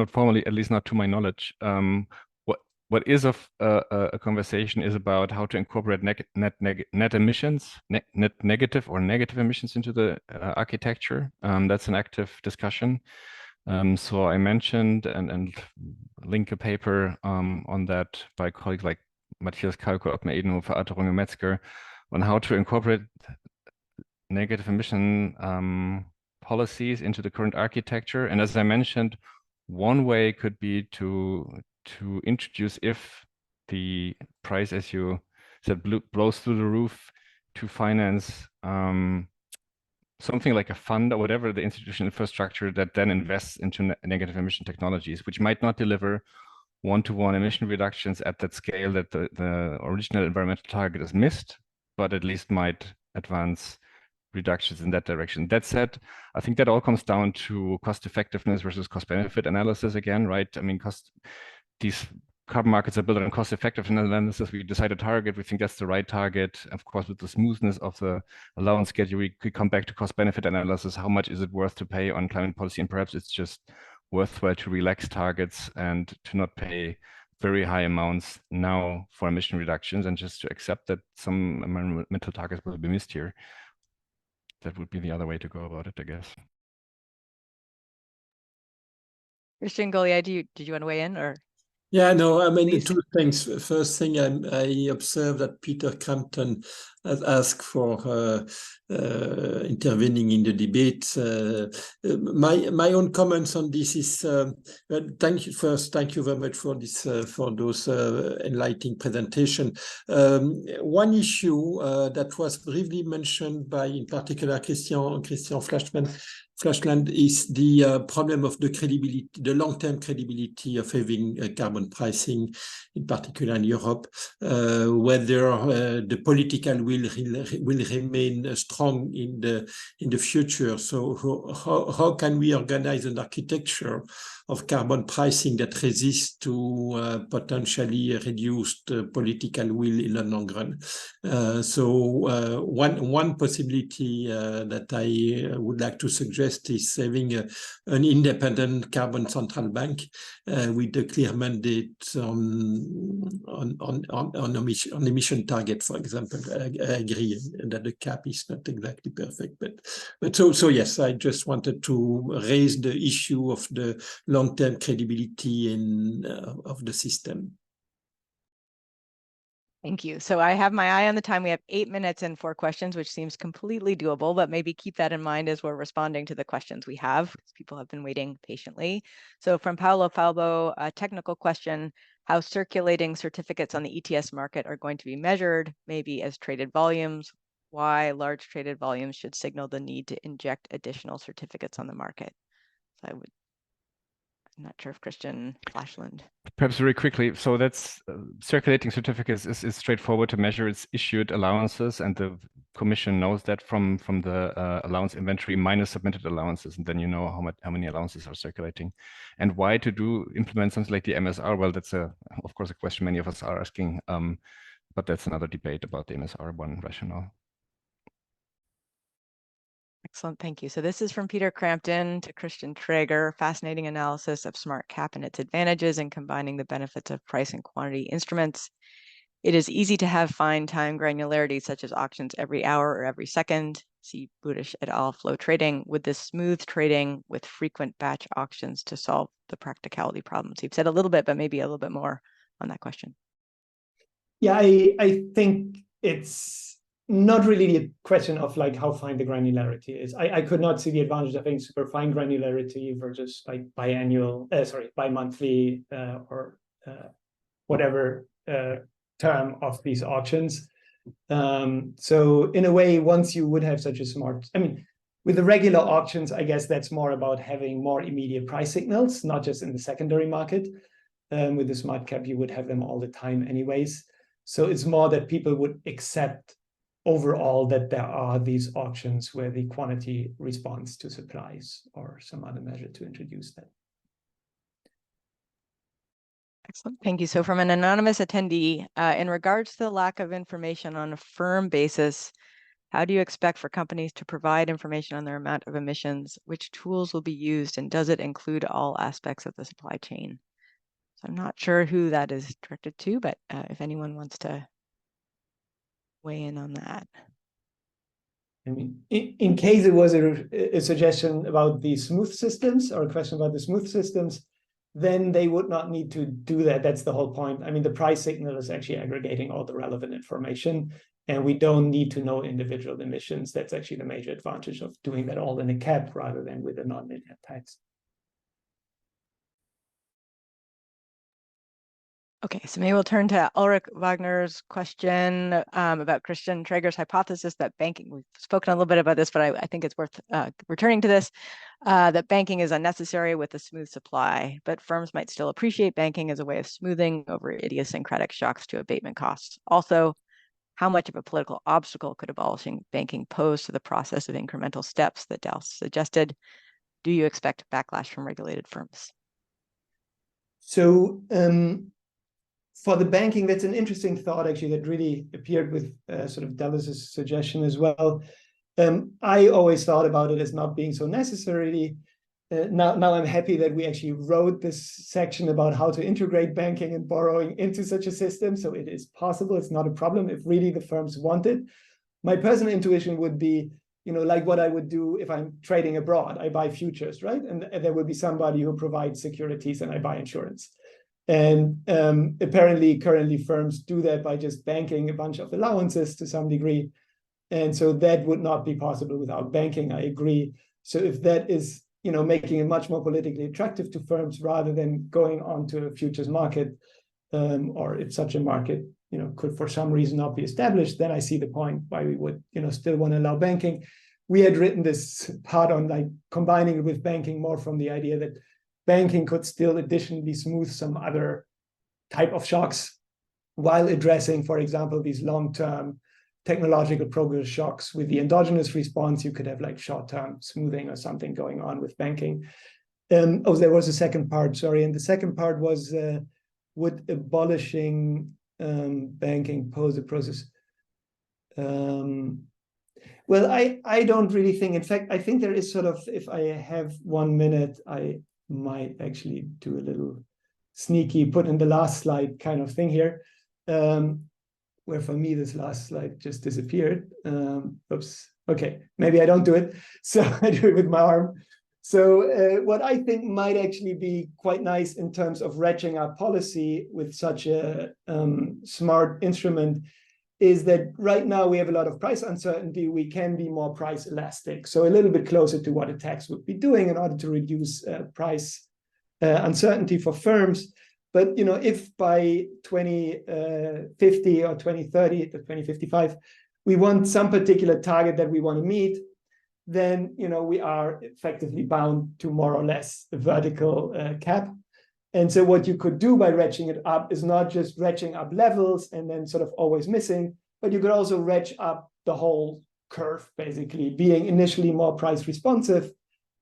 formally, at least not to my knowledge. what is of a conversation is about how to incorporate net emissions, net negative or negative emissions into the architecture. That's an active discussion. So I mentioned and link a paper on that by colleagues like Matthias Kalko, Ottmar Edenhofer, Arthur Runge-Metzger, on how to incorporate negative emission policies into the current architecture. And as I mentioned, one way could be to introduce, if the price, as you said, blows through the roof, to finance something like a fund or whatever the institutional infrastructure that then invests into negative emission technologies, which might not deliver one-to-one emission reductions at that scale that the original environmental target is missed, but at least might advance reductions in that direction. That said, I think that all comes down to cost effectiveness versus cost benefit analysis again, right? I mean, these carbon markets are built on cost effectiveness analysis. We decide a target, we think that's the right target. Of course, with the smoothness of the allowance schedule, we could come back to cost benefit analysis. How much is it worth to pay on climate policy? And perhaps it's just worthwhile to relax targets and to not pay very high amounts now for emission reductions, and just to accept that some environmental targets will be missed here. That would be the other way to go about it, I guess. Christian Goliath, did you want to weigh in, or? Yeah, no, I mean, Please. two things. First thing, I observed that Peter Crampton has asked for intervening in the debate. My own comments on this is, thank you very much for this, for those enlightening presentation. One issue that was briefly mentioned by, in particular, Christian Flashland, is the problem of the credibility, the long-term credibility of having carbon pricing, in particular in Europe, whether the political will remain strong in the future. So how can we organize an architecture of carbon pricing that resists to potentially reduced political will in the long run? So one possibility that I would like to suggest is having an independent carbon central bank with a clear mandate on emission target, for example. I agree that the cap is not exactly perfect, but so yes, I just wanted to raise the issue of the long-term credibility of the system. Thank you. So I have my eye on the time. We have 8 minutes and 4 questions, which seems completely doable, but maybe keep that in mind as we're responding to the questions we have, because people have been waiting patiently. So from Paolo Falbo, a technical question: how circulating certificates on the ETS market are going to be measured, maybe as traded volumes, why large traded volumes should signal the need to inject additional certificates on the market. So I'm not sure if Christian Flashland. Perhaps very quickly. So that's circulating certificates is straightforward to measure. It's issued allowances, and the Commission knows that from the allowance inventory minus submitted allowances, and then you know how many allowances are circulating. And why to implement something like the MSR? Well, that's of course a question many of us are asking, but that's another debate about the MSR one rationale. Excellent, thank you. So this is from Peter Crampton to Christian Traeger: fascinating analysis of smart cap and its advantages in combining the benefits of price and quantity instruments. It is easy to have fine time granularity, such as auctions every hour or every second. See Budish et al. Flow trading. With this smooth trading with frequent batch auctions to solve the practicality problems? You've said a little bit, but maybe a little bit more on that question. Yeah, I think it's not really a question of like how fine the granularity is. I could not see the advantage of having super fine granularity versus like bi-monthly or whatever term of these auctions. So in a way, once you would have such a smart, I mean, with the regular auctions, I guess that's more about having more immediate price signals, not just in the secondary market. With the smart cap, you would have them all the time anyways. So it's more that people would accept overall that there are these auctions where the quantity responds to supplies or some other measure to introduce that. Excellent, thank you. So from an anonymous attendee, in regards to the lack of information on a firm basis, how do you expect for companies to provide information on their amount of emissions? Which tools will be used, and does it include all aspects of the supply chain? I'm not sure who that is directed to, but if anyone wants to weigh in on that. I mean, in case it was a suggestion about the smooth systems or a question about the smooth systems, then they would not need to do that. That's the whole point. I mean, the price signal is actually aggregating all the relevant information, and we don't need to know individual emissions. That's actually the major advantage of doing that all in a cap rather than with a nonlinear tax. Okay, so maybe we'll turn to Ulrich Wagner's question about Christian Traeger's hypothesis that banking, we've spoken a little bit about this, but I think it's worth returning to this, that banking is unnecessary with a smooth supply, but firms might still appreciate banking as a way of smoothing over idiosyncratic shocks to abatement costs. Also, how much of a political obstacle could abolishing banking pose to the process of incremental steps that Dallas suggested? Do you expect backlash from regulated firms? So, for the banking, that's an interesting thought, actually, that really appeared with sort of Dallas's suggestion as well. I always thought about it as not being so necessarily. Now I'm happy that we actually wrote this section about how to integrate banking and borrowing into such a system. So it is possible. It's not a problem if really the firms want it. My personal intuition would be, like what I would do if I'm trading abroad. I buy futures, right? And there would be somebody who provides securities and I buy insurance. And apparently, currently, firms do that by just banking a bunch of allowances to some degree. And so that would not be possible without banking, I agree. So if that is, making it much more politically attractive to firms rather than going onto a futures market, or if such a market, could for some reason not be established, then I see the point why we would, still want to allow banking. We had written this part on like combining it with banking more from the idea that banking could still additionally smooth some other type of shocks while addressing, for example, these long-term technological progress shocks. With the endogenous response, you could have like short-term smoothing or something going on with banking. There was a second part, sorry. And the second part was, would abolishing banking pose a process? Well, I don't really think, in fact, I think there is sort of, if I have 1 minute, I might actually do a little sneaky put in the last slide kind of thing here, where for me this last slide just disappeared. Oops. Okay, maybe I don't do it. So I do it with my arm. So what I think might actually be quite nice in terms of ratcheting up policy with such a smart instrument is that right now we have a lot of price uncertainty. We can be more price elastic. So a little bit closer to what a tax would be doing in order to reduce price uncertainty for firms. But, if by 2050 or 2030 to 2055, we want some particular target that we want to meet, then, we are effectively bound to more or less a vertical cap. And so what you could do by ratcheting it up is not just ratcheting up levels and then sort of always missing, but you could also ratchet up the whole curve, basically being initially more price responsive,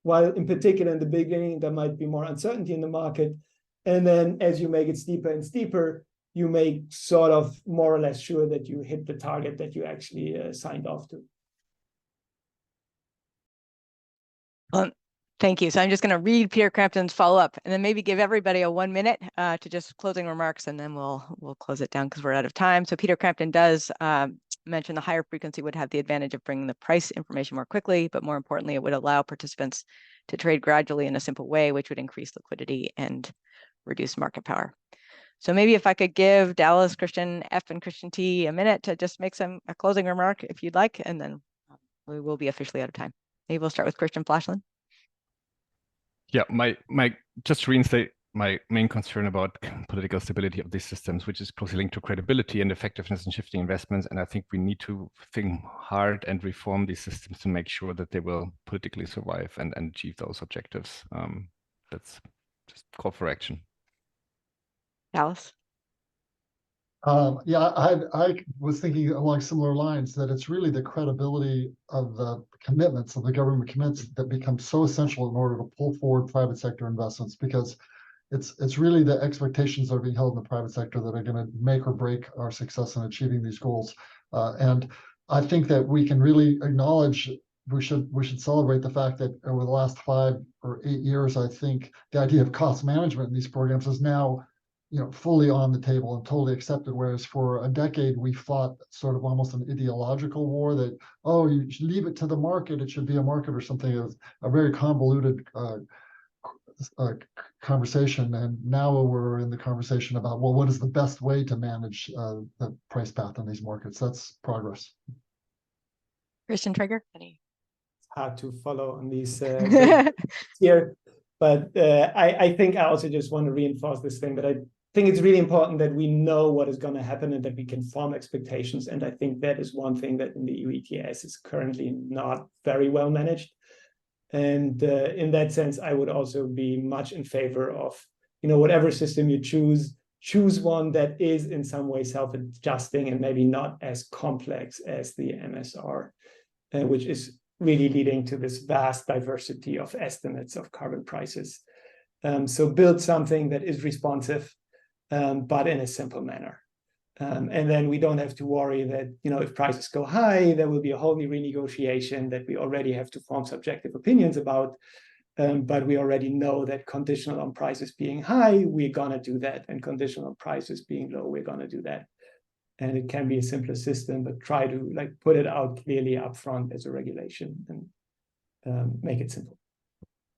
while in particular in the beginning, there might be more uncertainty in the market. And then as you make it steeper and steeper, you make sort of more or less sure that you hit the target that you actually signed off to. Thank you. So I'm just going to read Peter Crampton's follow-up and then maybe give everybody a 1 minute to just closing remarks, and then we'll close it down because we're out of time. So Peter Crampton does mention the higher frequency would have the advantage of bringing the price information more quickly, but more importantly, it would allow participants to trade gradually in a simple way, which would increase liquidity and reduce market power. So maybe if I could give Dallas, Christian F, and Christian T a minute to just make a closing remark if you'd like, and then we will be officially out of time. Maybe we'll start with Christian Flashland. Yeah, my just to reinstate my main concern about political stability of these systems, which is closely linked to credibility and effectiveness in shifting investments. And I think we need to think hard and reform these systems to make sure that they will politically survive and achieve those objectives. That's just call for action. Dallas? Yeah, I was thinking along similar lines that it's really the credibility of the commitments of the government commitments that become so essential in order to pull forward private sector investments, because it's really the expectations that are being held in the private sector that are going to make or break our success in achieving these goals. And I think that we can really acknowledge, we should celebrate the fact that over the last 5 or 8 years, I think the idea of cost management in these programs is now fully on the table and totally accepted. Whereas for a decade, we fought sort of almost an ideological war that, oh, you should leave it to the market. It should be a market or something. It was a very convoluted conversation. And now we're in the conversation about, well, what is the best way to manage the price path in these markets? That's progress. Christian Trigger? Hard to follow on these here. But I think I also just want to reinforce this thing that I think it's really important that we know what is going to happen and that we can form expectations. And I think that is one thing that in the EU ETS is currently not very well managed. And in that sense, I would also be much in favor of, whatever system you choose one that is in some way self-adjusting and maybe not as complex as the MSR, which is really leading to this vast diversity of estimates of carbon prices. So build something that is responsive, but in a simple manner. And then we don't have to worry that, if prices go high, there will be a whole new renegotiation that we already have to form subjective opinions about. But we already know that conditional on prices being high, we're going to do that. And conditional on prices being low, we're going to do that. And it can be a simpler system, but try to put it out clearly up front as a regulation and make it simple.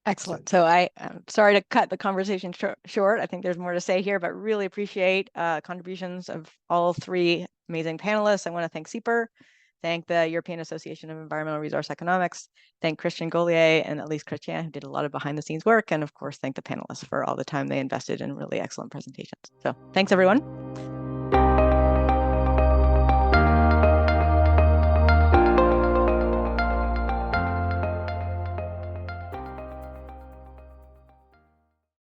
Excellent. So I'm sorry to cut the conversation short. I think there's more to say here, but really appreciate contributions of all three amazing panelists. I want to thank CEPR, thank the European Association of Environmental Resource Economics, thank Christian Gaulier and Elise Chrétien, who did a lot of behind the scenes work, and of course, thank the panelists for all the time they invested in really excellent presentations. So thanks, everyone.